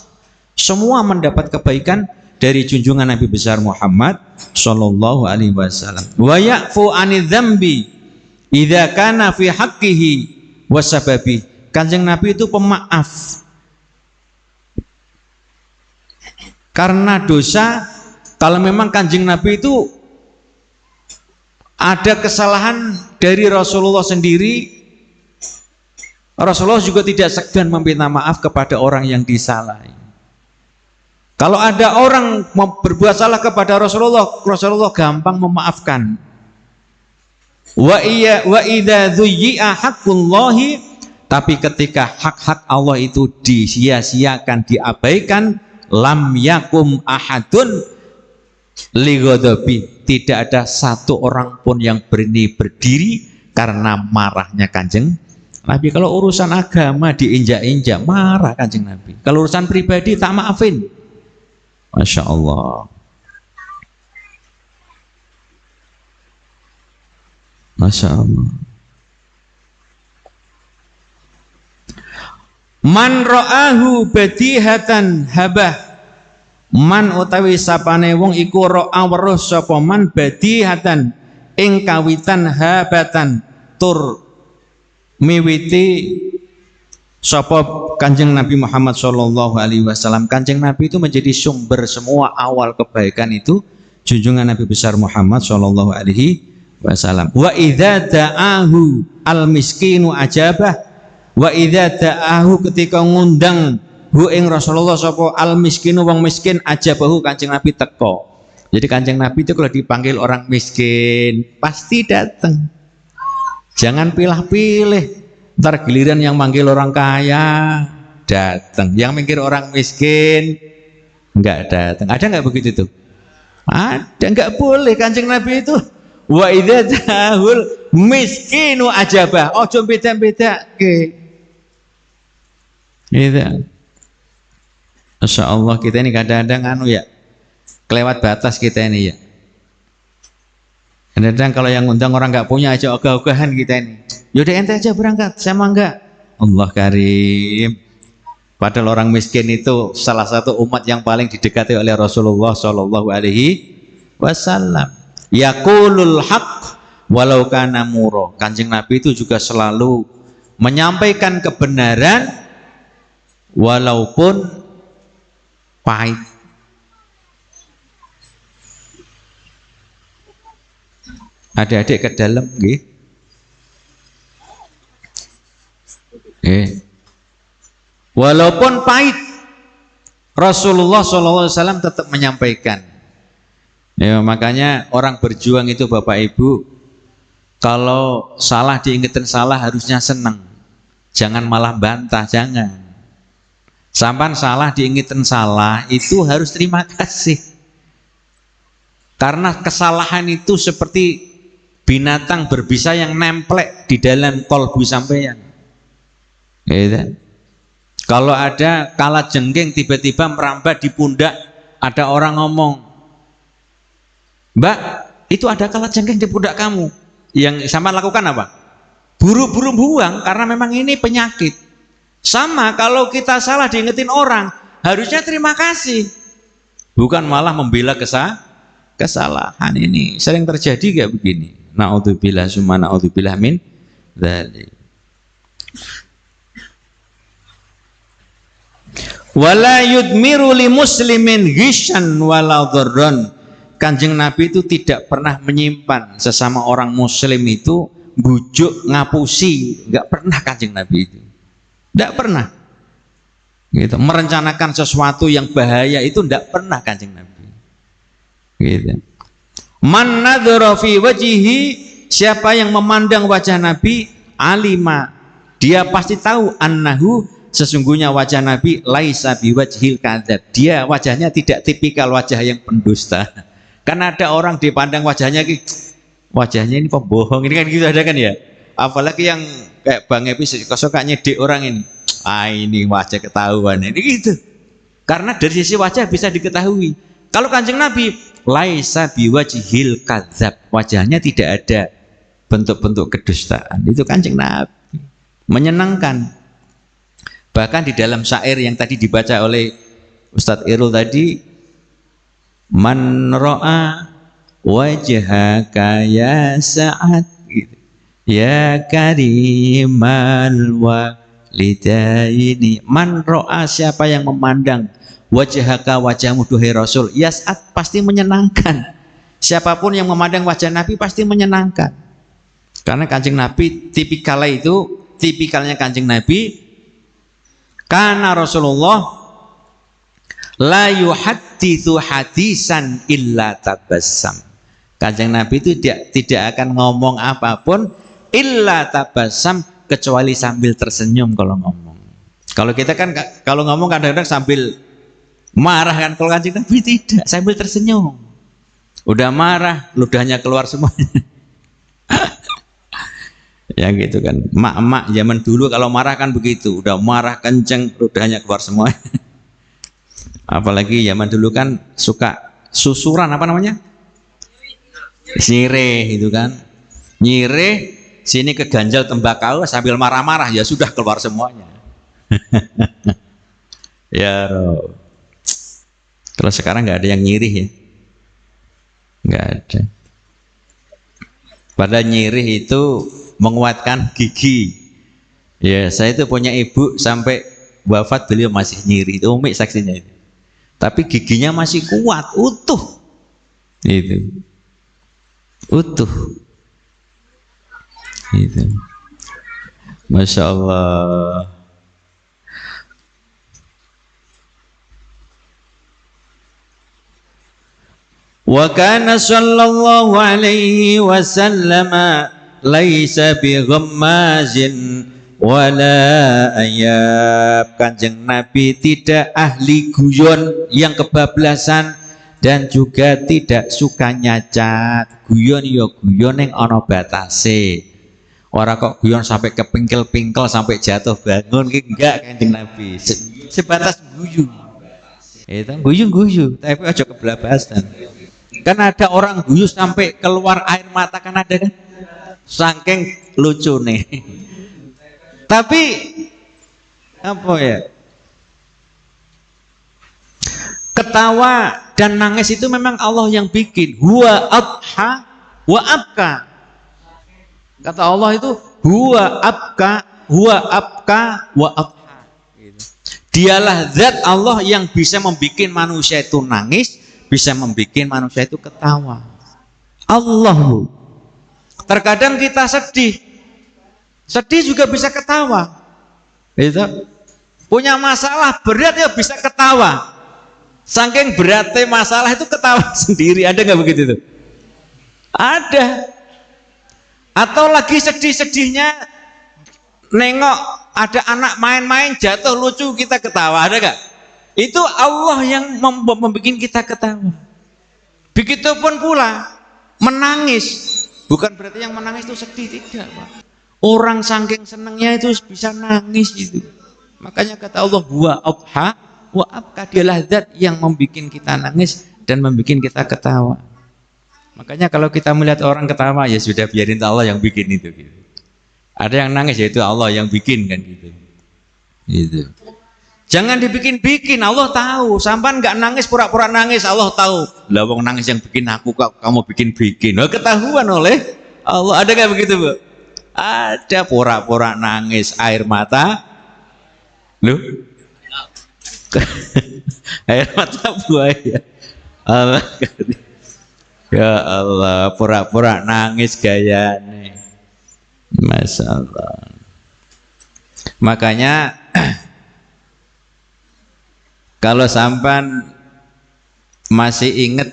Semua mendapat kebaikan dari junjungan Nabi besar Muhammad sallallahu alaihi wasallam. Wa ya'fu 'anil dzambi idza kana fi haqqihi wasababi. Kanjeng Nabi itu pemaaf karena dosa. Kalau memang Kanjeng Nabi itu ada kesalahan dari Rasulullah sendiri, Rasulullah juga tidak segan meminta maaf kepada orang yang disalahi. Kalau ada orang berbuat salah kepada Rasulullah, Rasulullah gampang memaafkan. Wa idza dhuyyi'a haqqullahi, tapi ketika hak-hak Allah itu disia-siakan, diabaikan, lam yakum ahadun li ghadabi, tidak ada satu orang pun yang berani berdiri karena marahnya Kanjeng Nabi. Kalau urusan agama diinjak-injak, marah Kanjeng Nabi. Kalau urusan pribadi tak maafin. Masya Allah. Masya Allah. Man ra'ahu badihatan habah. Man utawi sapane wong iku ra'a weruh sapa man badihatan ing kawitan habatan tur miwiti sapa Kanjeng Nabi Muhammad sallallahu alaihi wasallam. Kanjeng Nabi itu menjadi sumber semua awal kebaikan itu junjungan Nabi besar Muhammad sallallahu alaihi wasallam. Wa idza da'ahu al miskinu ajabah. Wa idza da'ahu, ketika ngundang hu ing Rasulullah sapa al miskinu wong miskin, ajabahu, Kanjeng Nabi teko. Jadi Kanjeng Nabi itu kalau dipanggil orang miskin pasti datang. Jangan pilih-pilih. Ntar giliran yang manggil orang kaya datang, yang mikir orang miskin enggak datang. Ada enggak begitu tuh? Ada, enggak boleh. Kanjeng Nabi itu wa idza da'ahul miskinu ajabah. Ojo beda-bedake. Gitu. Masya Allah, kita ini kadang-kadang kelewat batas kita ini ya. Kadang-kadang kalau yang ngundang orang nggak punya aja ogah-ogahan kita ini. Yaudah ente aja berangkat, sama enggak? Allah karim. Padahal orang miskin itu salah satu umat yang paling didekati oleh Rasulullah Shallallahu Alaihi Wasallam. Yaqulul haq walau kana muro. Kanjeng Nabi itu juga selalu menyampaikan kebenaran walaupun pahit. Adik-adik ke dalam nggih. Walaupun pahit, Rasulullah SAW tetap menyampaikan. Ya, makanya orang berjuang itu Bapak Ibu, kalau salah diingetin salah harusnya senang. Jangan malah bantah, jangan. Sampai salah diingetin salah itu harus terima kasih. Karena kesalahan itu seperti binatang berbisa yang nemplek di dalam kolbu sampeyan. Gitu. Kalau ada kala jengking tiba-tiba merambat di pundak, ada orang ngomong, Mbak, itu ada kala jengking di pundak kamu. Yang sama lakukan apa? Buru-buru buang, karena memang ini penyakit. Sama kalau kita salah diingetin orang, harusnya terima kasih. Bukan malah membela kesalahan. Ini sering terjadi kayak begini. Na'udzubillah summa na'udzubillah min dzalik. Wala yudmiru li muslimin ghishan wala dharran. Kanjeng Nabi itu tidak pernah menyimpan sesama orang muslim itu bujuk ngapusi, enggak pernah Kanjeng Nabi itu. Enggak pernah. Gitu. Merencanakan sesuatu yang bahaya itu enggak pernah Kanjeng Nabi. Gitu. Man nadzara fi wajhihi, siapa yang memandang wajah Nabi, alima, dia pasti tahu annahu, sesungguhnya wajah Nabi laisa biwajhil kadzab. Dia wajahnya tidak tipikal wajah yang pendusta. Karena ada orang dipandang wajahnya ini pembohong, ini kan gitu ada kan ya. Apalagi yang kayak Bang Epi suka nyedek orang ini. Ini wajah ketahuan ini gitu. Karena dari sisi wajah bisa diketahui. Kalau Kanjeng Nabi laisa biwajhil kadzab, wajahnya tidak ada bentuk-bentuk kedustaan. Itu Kanjeng Nabi. Menyenangkan. Bahkan di dalam syair yang tadi dibaca oleh Ustadz Irul tadi, man ro'a wajhaka ya sa'ad ya karimal walidaini. Man ro'a, siapa yang memandang wajhaka, wajahmu duhai Rasul, ya sa'ad, pasti menyenangkan. Siapapun yang memandang wajah Nabi pasti menyenangkan. Karena Kanjeng Nabi tipikalnya Kanjeng Nabi, karena Rasulullah la yuhadditsu hadisan illa tabassam. Kanjeng Nabi itu tidak akan ngomong apapun illa tabassam, kecuali sambil tersenyum kalau ngomong. Kalau kita kan kalau ngomong kadang-kadang sambil marah kan, kalau Kanjeng Nabi tidak, sambil tersenyum. Udah marah, ludahnya keluar semuanya. Ya gitu kan. Mak-mak zaman dulu kalau marah kan begitu, udah marah kenceng, ludahnya keluar semuanya. Apalagi zaman dulu kan suka susuran, apa namanya? Nyireh itu kan. Nyireh, sini keganjal tembakau sambil marah-marah, ya sudah keluar semuanya. Ya Rob. Kalau sekarang nggak ada yang nyirih ya. Nggak ada. Pada nyirih itu menguatkan gigi. Ya, saya itu punya ibu sampai wafat beliau masih nyirih. Itu Umi saksinya itu. Tapi giginya masih kuat, utuh. Itu. Utuh. Itu. Masya Allah. Wa kana sallallahu alaihi wasallam laisa bi ghammazin wala ayab. Kanjeng Nabi tidak ahli guyon yang kebablasan dan juga tidak suka nyacat. Guyon ya guyon yang ana batase. Ora kok guyon sampai kepingkel-pingkel sampai jatuh bangun ki enggak Kanjeng Nabi. Sebatas guyu. Itu guyu-guyu, tapi aja keblabasan. Kan ada orang guyu sampai keluar air mata, kan ada kan? Saking lucu nih. Tapi apa ya? Ketawa dan nangis itu memang Allah yang bikin. Huwa adha wa abka. Kata Allah itu huwa abka wa adha. Dialah zat Allah yang bisa membikin manusia itu nangis, bisa membikin manusia itu ketawa. Allah. Terkadang kita sedih juga bisa ketawa. Itu punya masalah berat ya bisa ketawa. Saking beratnya masalah itu ketawa sendiri. Ada nggak begitu tuh? Ada. Atau lagi sedih-sedihnya nengok ada anak main-main jatuh lucu, kita ketawa. Ada nggak? Itu Allah yang membuat kita ketawa. Begitupun pula menangis. Bukan berarti yang menangis itu sedih, tidak, Pak. Orang saking senangnya itu bisa nangis itu. Makanya kata Allah, wa abha wa abka, dialah zat yang membuat kita nangis dan membuat kita ketawa. Makanya kalau kita melihat orang ketawa, ya sudah biarin Allah yang bikin itu. Gitu. Ada yang nangis, yaitu Allah yang bikin kan gitu. Gitu. Jangan dibikin-bikin, Allah tahu. Sampai nggak nangis, pura-pura nangis, Allah tahu. Lah wong nangis yang bikin aku, kamu bikin-bikin. Nah, ketahuan oleh Allah. Ada nggak begitu, Bu? Ada, pura-pura nangis, air mata. Loh? Air mata buaya. Allah. Ya Allah, pura-pura nangis gayane. Masya Allah. Makanya kalau sampan masih ingat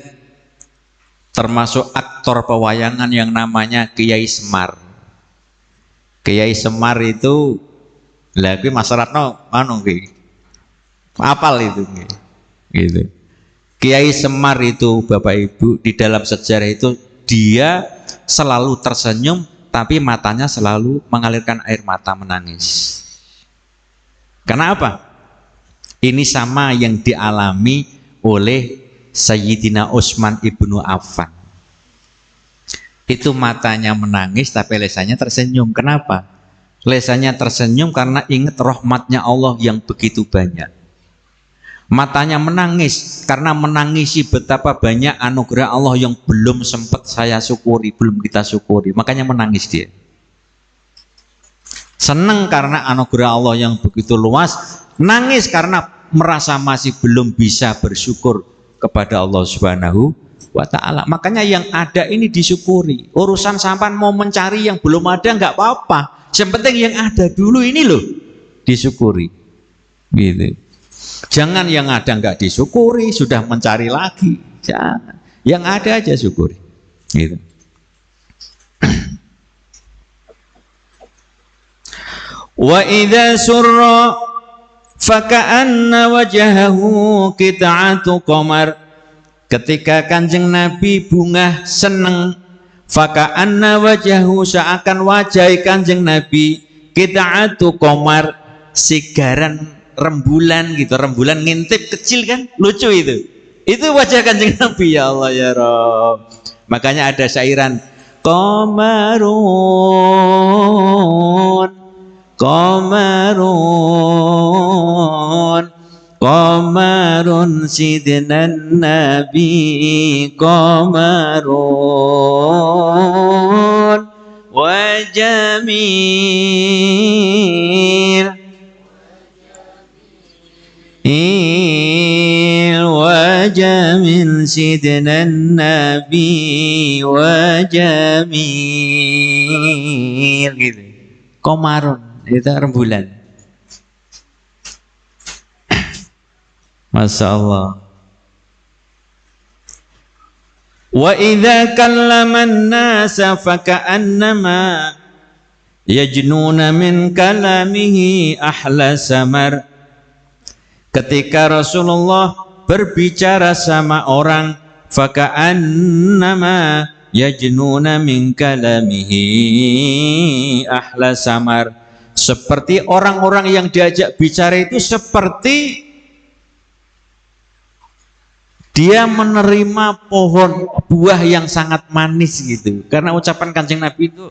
termasuk aktor pewayangan yang namanya Kiai Semar. Kiai Semar itu lagi masyarakat anu apal itu gitu. Kiai Semar itu Bapak Ibu di dalam sejarah itu dia selalu tersenyum tapi matanya selalu mengalirkan air mata menangis. Karena apa? Ini sama yang dialami oleh Sayyidina Utsman ibnu Affan. Itu matanya menangis tapi lesannya tersenyum. Kenapa? Lesannya tersenyum karena ingat rahmatnya Allah yang begitu banyak. Matanya menangis karena menangisi betapa banyak anugerah Allah yang belum sempat saya syukuri, belum kita syukuri. Makanya menangis dia. Senang karena anugerah Allah yang begitu luas, nangis karena merasa masih belum bisa bersyukur kepada Allah Subhanahu wa Ta'ala. Makanya yang ada ini disyukuri. Urusan sampan mau mencari yang belum ada nggak apa-apa. Yang penting yang ada dulu ini loh disyukuri. Gitu. Jangan yang ada nggak disyukuri sudah mencari lagi. Jangan. Yang ada aja syukuri. Gitu. Wa idza surra faka'anna wajhahu qita'atu qamar. Ketika Kanjeng Nabi bungah seneng, faka'anna wajhahu seakan wajah Kanjeng Nabi qita'atu qamar, sigaran rembulan gitu, rembulan ngintip kecil kan, lucu itu. Itu wajah Kanjeng Nabi, ya Allah ya Rabb. Makanya ada syairan qamarun qamarun qamarun sidnan nabi qamarun wa jamil wa jamil sidnan nabi wa jamil gitu. Qamarun itu rembulan. Masya Allah. Wa idza kallama an-nasa faka'annama yajnuna min kalamihi ahla samar. Ketika Rasulullah berbicara sama orang, faka'annama yajnuna min kalamihi ahla samar. Seperti orang-orang yang diajak bicara itu seperti dia menerima pohon buah yang sangat manis gitu. Karena ucapan Kanjeng Nabi itu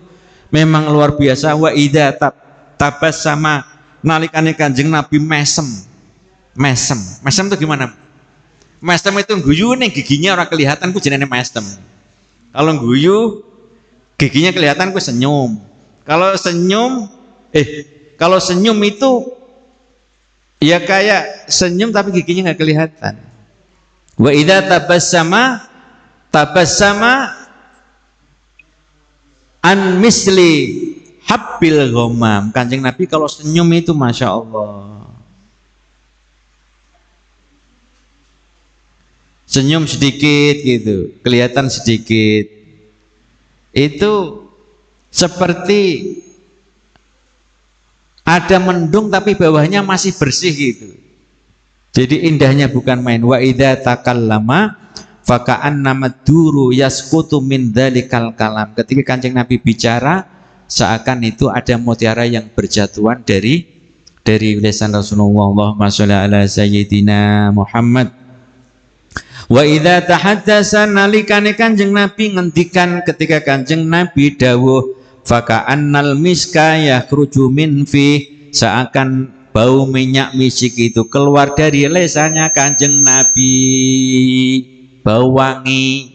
memang luar biasa. Wa idza tabassama, nalikane Kanjeng Nabi mesem itu gimana? Mesem itu guyu nih, giginya orang kelihatan ku jenenge mesem. Kalau guyu giginya kelihatan ku senyum. Kalau senyum itu ya kayak senyum tapi giginya nggak kelihatan. Wa idza tabassama an misli habbil ghamam. Kanjeng Nabi kalau senyum itu Masya Allah. Senyum sedikit gitu, kelihatan sedikit. Itu seperti ada mendung tapi bawahnya masih bersih gitu. Jadi indahnya bukan main. Wa idza takallama faka'annama duru yasqutu min dzalikal kalam. Ketika Kanjeng Nabi bicara, seakan itu ada mutiara yang berjatuhan dari lisan Rasulullah. Allahumma sholli ala sayyidina Muhammad. Wa idza tahaddasa, nalikane Kanjeng Nabi ngendikan, ketika Kanjeng Nabi dawuh faka'annal miska yakhruju min fi, seakan bau minyak misik itu keluar dari lesannya Kanjeng Nabi, bau wangi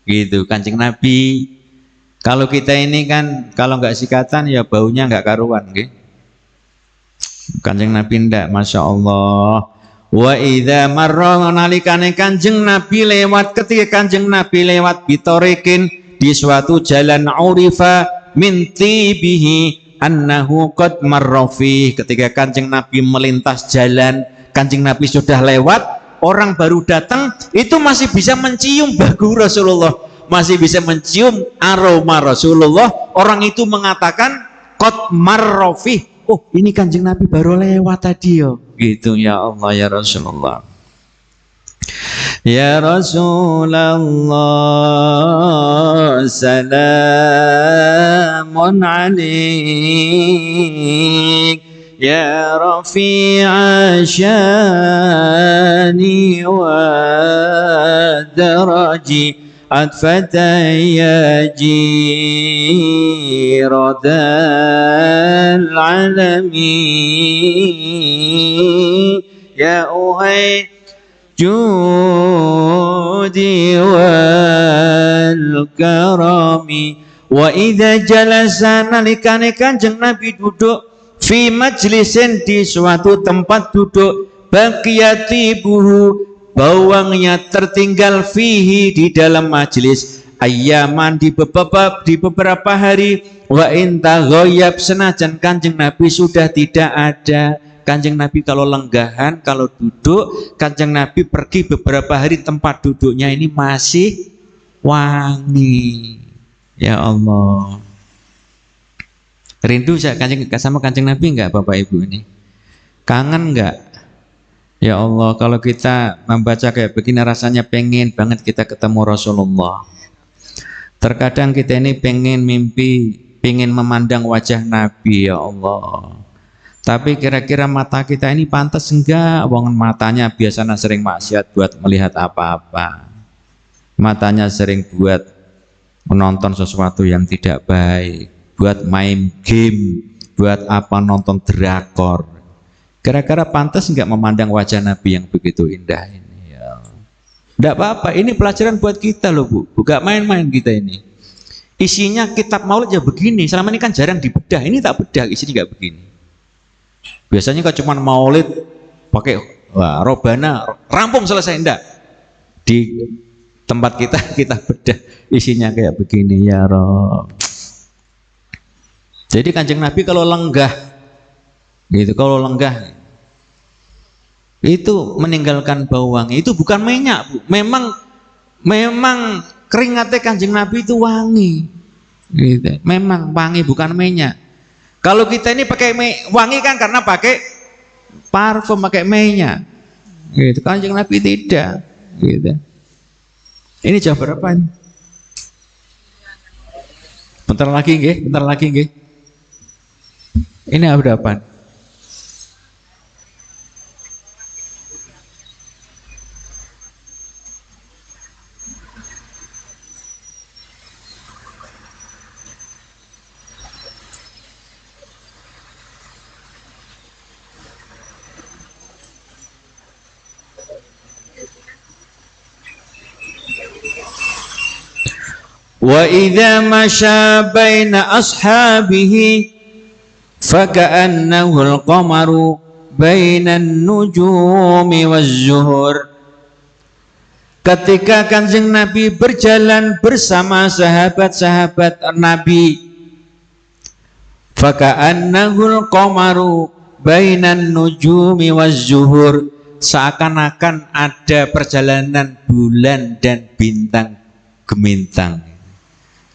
gitu Kanjeng Nabi. Kalau kita ini kan kalau nggak sikatan ya baunya nggak karuan gitu. Kanjeng Nabi ndak, Masya Allah. Wa idza marra nalikane Kanjeng Nabi lewat, ketika Kanjeng Nabi lewat bitorikin di suatu jalan, urifa min tibihi annahu qad marra fi. Ketika Kanjeng Nabi melintas jalan, Kanjeng Nabi sudah lewat, orang baru datang itu masih bisa mencium bagu Rasulullah, masih bisa mencium aroma Rasulullah. Orang itu mengatakan qad marra fi, oh ini Kanjeng Nabi baru lewat tadi yo. Gitu ya Allah ya Rasulullah. Ya Rasulullah salamun alaik ya rafi'a syani wa daraji atfata ya jiradal alamin ya uhai judi wal karami. Wa idza jalasa nalikane Kanjeng Nabi duduk fi majlisin di suatu tempat duduk, baqiyati buhu bawangnya tertinggal fihi di dalam majlis, ayyaman di beberapa hari, wa inta ghoyab senajan Kanjeng Nabi sudah tidak ada. Kanjeng Nabi kalau lenggahan, kalau duduk, Kanjeng Nabi pergi beberapa hari, tempat duduknya ini masih wangi. Ya Allah. Rindu sama Kanjeng Nabi enggak Bapak Ibu ini? Kangen enggak? Ya Allah, kalau kita membaca kayak begini rasanya pengen banget kita ketemu Rasulullah. Terkadang kita ini pengen mimpi, pengen memandang wajah Nabi, ya Allah. Tapi kira-kira mata kita ini pantas enggak? Wong matanya biasanya sering maksiat buat melihat apa-apa. Matanya sering buat menonton sesuatu yang tidak baik, buat main game, buat apa nonton drakor. Kira-kira pantas enggak memandang wajah Nabi yang begitu indah ini? Ya. Enggak apa-apa, ini pelajaran buat kita loh Bu. Bukan main-main kita ini. Isinya kitab maulid ya begini. Selama ini kan jarang dibedah. Ini tak bedah, isinya enggak begini. Biasanya kalau cuma maulid pakai robana rampung selesai, enggak. Di tempat kita bedah isinya kayak begini ya Rob. Jadi Kanjeng Nabi kalau lenggah gitu, kalau lenggah itu meninggalkan bau wangi. Itu bukan minyak Bu. Memang keringatnya Kanjeng Nabi itu wangi gitu. Memang wangi bukan minyak. Kalau kita ini pakai wangi kan karena pakai parfum, pakai minyak. Gitu. Kanjeng Nabi tidak. Gitu. Ini jam berapa ini? Bentar lagi nggih, bentar lagi nggih. Ini berapa? Wa idza masya baina ashabihi faka'annahu al-qamaru bainan nujumi waz-zuhur. Ketika Kanjeng Nabi berjalan bersama sahabat-sahabat Nabi, faka'annahu al-qamaru bainan nujumi waz-zuhur, seakan-akan ada perjalanan bulan dan bintang gemintang.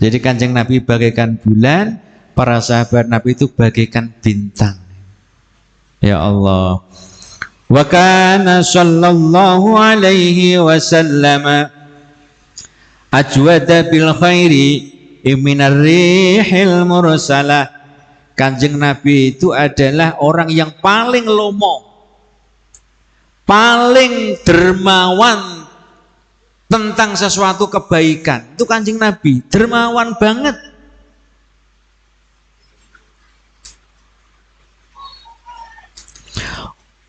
Jadi Kanjeng Nabi bagaikan bulan, para sahabat Nabi itu bagaikan bintang. Ya Allah. Wa kana sallallahu alaihi wasallam ajwada bil khairi minar rihil mursalah. Kanjeng Nabi itu adalah orang yang paling lomo, paling dermawan tentang sesuatu kebaikan. Itu Kanjeng Nabi, dermawan banget.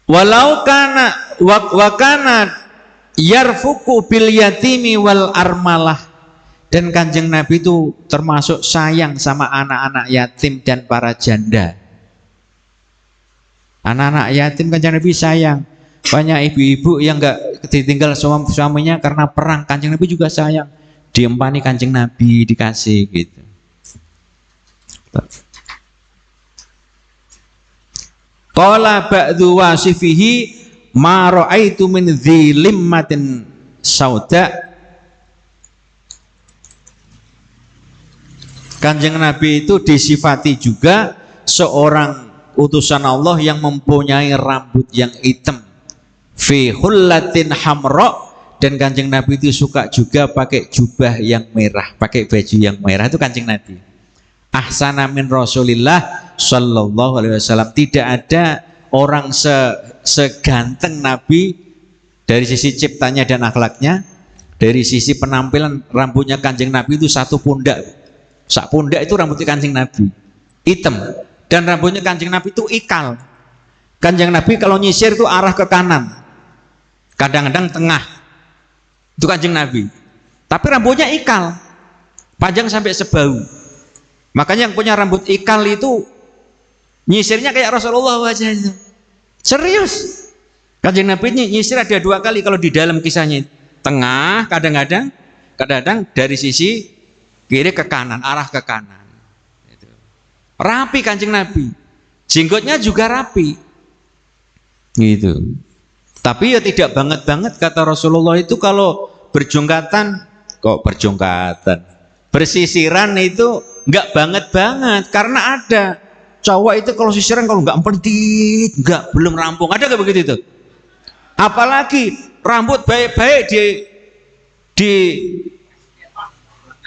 Walau kana wa kana yarfuku bil yatimi wal armalah. Dan Kanjeng Nabi itu termasuk sayang sama anak-anak yatim dan para janda. Anak-anak yatim Kanjeng Nabi sayang. Banyak ibu-ibu yang enggak ditinggal suaminya karena perang, Kanjeng Nabi juga sayang. Diempani Kanjeng Nabi, dikasih gitu. Qala ba'du wasifihi ma ra'aitu min dhilimmatin sauda. Kanjeng Nabi itu disifati juga seorang utusan Allah yang mempunyai rambut yang hitam, fi hullatin hamra, dan Kanjeng Nabi itu suka juga pakai jubah yang merah, pakai baju yang merah, itu Kanjeng Nabi. Ahsana min Rasulillah sallallahu alaihi wasallam. Tidak ada orang seganteng Nabi dari sisi ciptanya dan akhlaknya, dari sisi penampilan. Rambutnya Kanjeng Nabi itu satu pundak. Sak pundak itu rambutnya Kanjeng Nabi hitam, dan rambutnya Kanjeng Nabi itu ikal. Kanjeng Nabi kalau nyisir itu arah ke kanan, kadang-kadang tengah, itu Kanjeng Nabi. Tapi rambutnya ikal, panjang sampai sebahu. Makanya yang punya rambut ikal itu nyisirnya kayak Rasulullah wajahnya. Serius. Kanjeng Nabi nyisir ada 2 kali kalau di dalam kisahnya. Tengah, kadang-kadang dari sisi kiri ke kanan, arah ke kanan. Rapi Kanjeng Nabi. Jenggotnya juga rapi. Gitu. Tapi ya tidak banget-banget, kata Rasulullah itu kalau berjongkatan, bersisiran itu enggak banget-banget, karena ada cowok itu kalau sisiran kalau enggak empedit, enggak, belum rampung. Ada enggak begitu itu? Apalagi rambut baik-baik di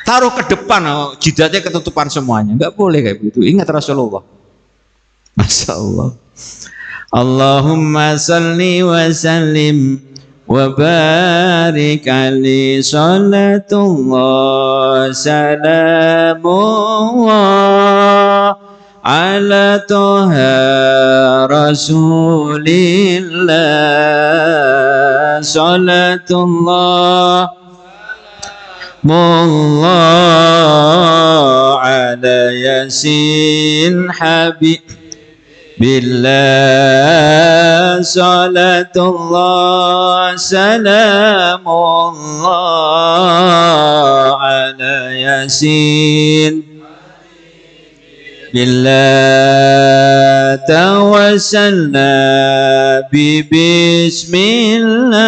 taruh ke depan, jidatnya ketutupan semuanya. Enggak boleh kayak begitu. Ingat Rasulullah. Masya Allah. Allahumma salli wa sallim wa barik alaihi salatullah salamullah ala toha rasulillah salatullah mullah ala yasin habib billah salatullah salamullah ala yasin billah tawassalna bismillah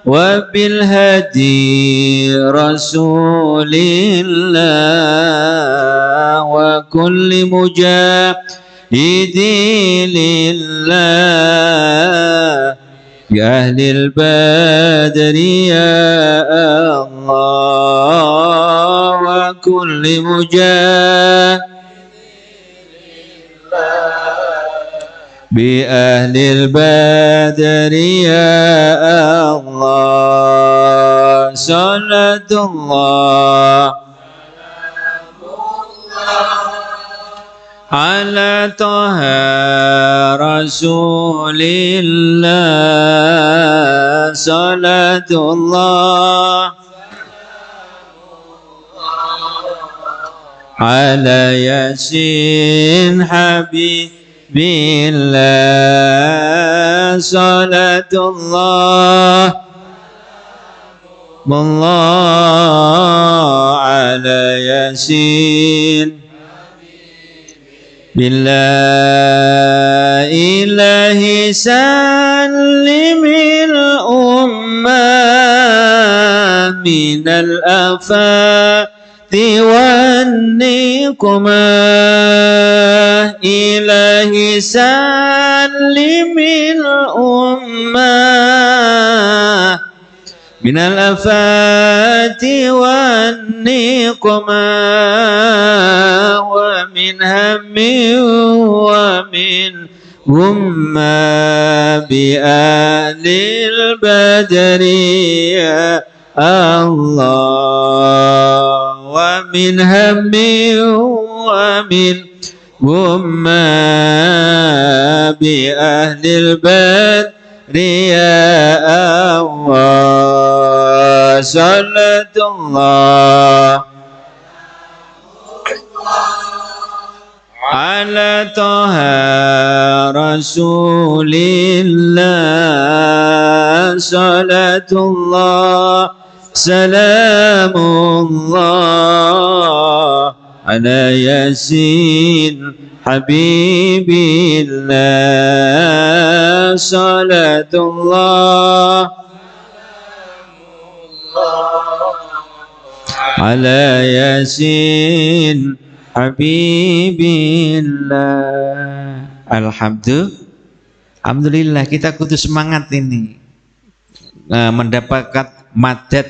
وبالهدي رسول الله وكل مجاهد لله بأهل البدر يا الله وكل مجاهد بأهل البدر يا الله صلاة الله على طه رسول الله صلاة الله على ياسين حبيب billah salatullah mullah ala yasin billah ilahi sallimil ummah minal afati wan niqmah ilahi sallimil ummah minal afati wan niqmah wa min hammi wa min humma bi ahlil badri ya Allah wa min hammi wa min وما بأهل البدر يا الله صلاة الله على طه رسول الله صلاة الله سلام الله على ياسين حبيب الله صلاة الله على ياسين Habibillah. Alhamdulillah kita kudu semangat ini mendapatkan madad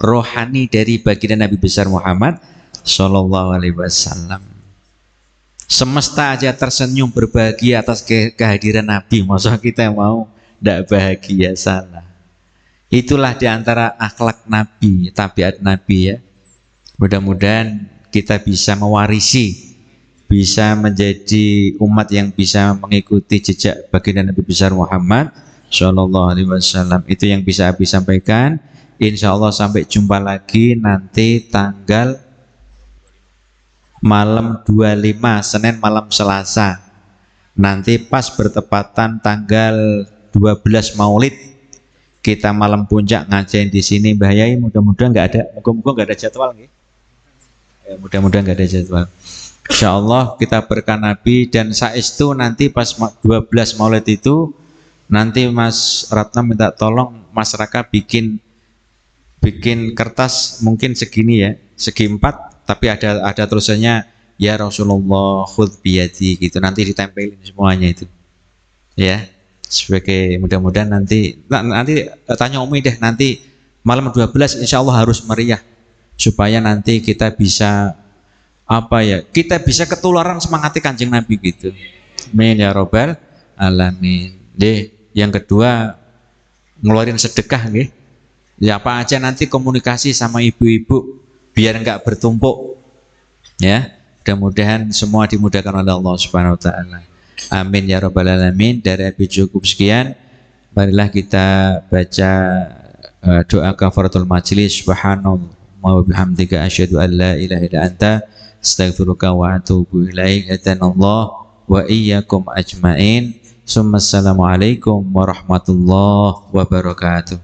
rohani dari baginda Nabi besar Muhammad Sallallahu Alaihi Wasallam. Semesta aja tersenyum berbahagia atas kehadiran Nabi. Masa kita mau tidak bahagia? Salah. Itulah diantara akhlak Nabi, tabiat Nabi ya. Mudah-mudahan kita bisa mewarisi, bisa menjadi umat yang bisa mengikuti jejak baginda Nabi besar Muhammad Sallallahu Alaihi Wasallam. Itu yang bisa Abi sampaikan. Insya Allah sampai jumpa lagi nanti tanggal malam 25 Senin malam Selasa. Nanti pas bertepatan tanggal 12 Maulid. Kita malam puncak ngajain di sini. Mbah Yai mudah-mudahan nggak ada, moga-moga nggak ada jadwal nih. Ya, mudah-mudahan nggak ada jadwal. Insya Allah kita berkah Nabi dan saestu nanti pas 12 Maulid itu nanti Mas Ratna minta tolong Mas Raka bikin kertas mungkin segini ya, segi 4 tapi ada tulisannya ya Rasulullah khudh biyadi gitu, nanti ditempelin semuanya itu. Ya, sebagai mudah-mudahan nanti tanya Umi deh nanti malam 12 insya Allah harus meriah. Supaya nanti kita bisa kita bisa ketularan semangati Kanjeng Nabi gitu. Amin ya robbal alamin. Deh, yang kedua ngeluarin sedekah nggih. Ya apa aja nanti komunikasi sama ibu-ibu biar enggak bertumpuk. Ya, mudah-mudahan semua dimudahkan oleh Allah Subhanahu wa taala. Amin ya robbal alamin. Dari Abi cukup sekian. Marilah kita baca doa kafaratul majlis. Subhanallah wa bihamdika asyhadu an la ilaha illa anta astaghfiruka wa atubu ilaik. Hadanallah wa iyyakum ajmain. Assalamualaikum warahmatullahi wabarakatuh.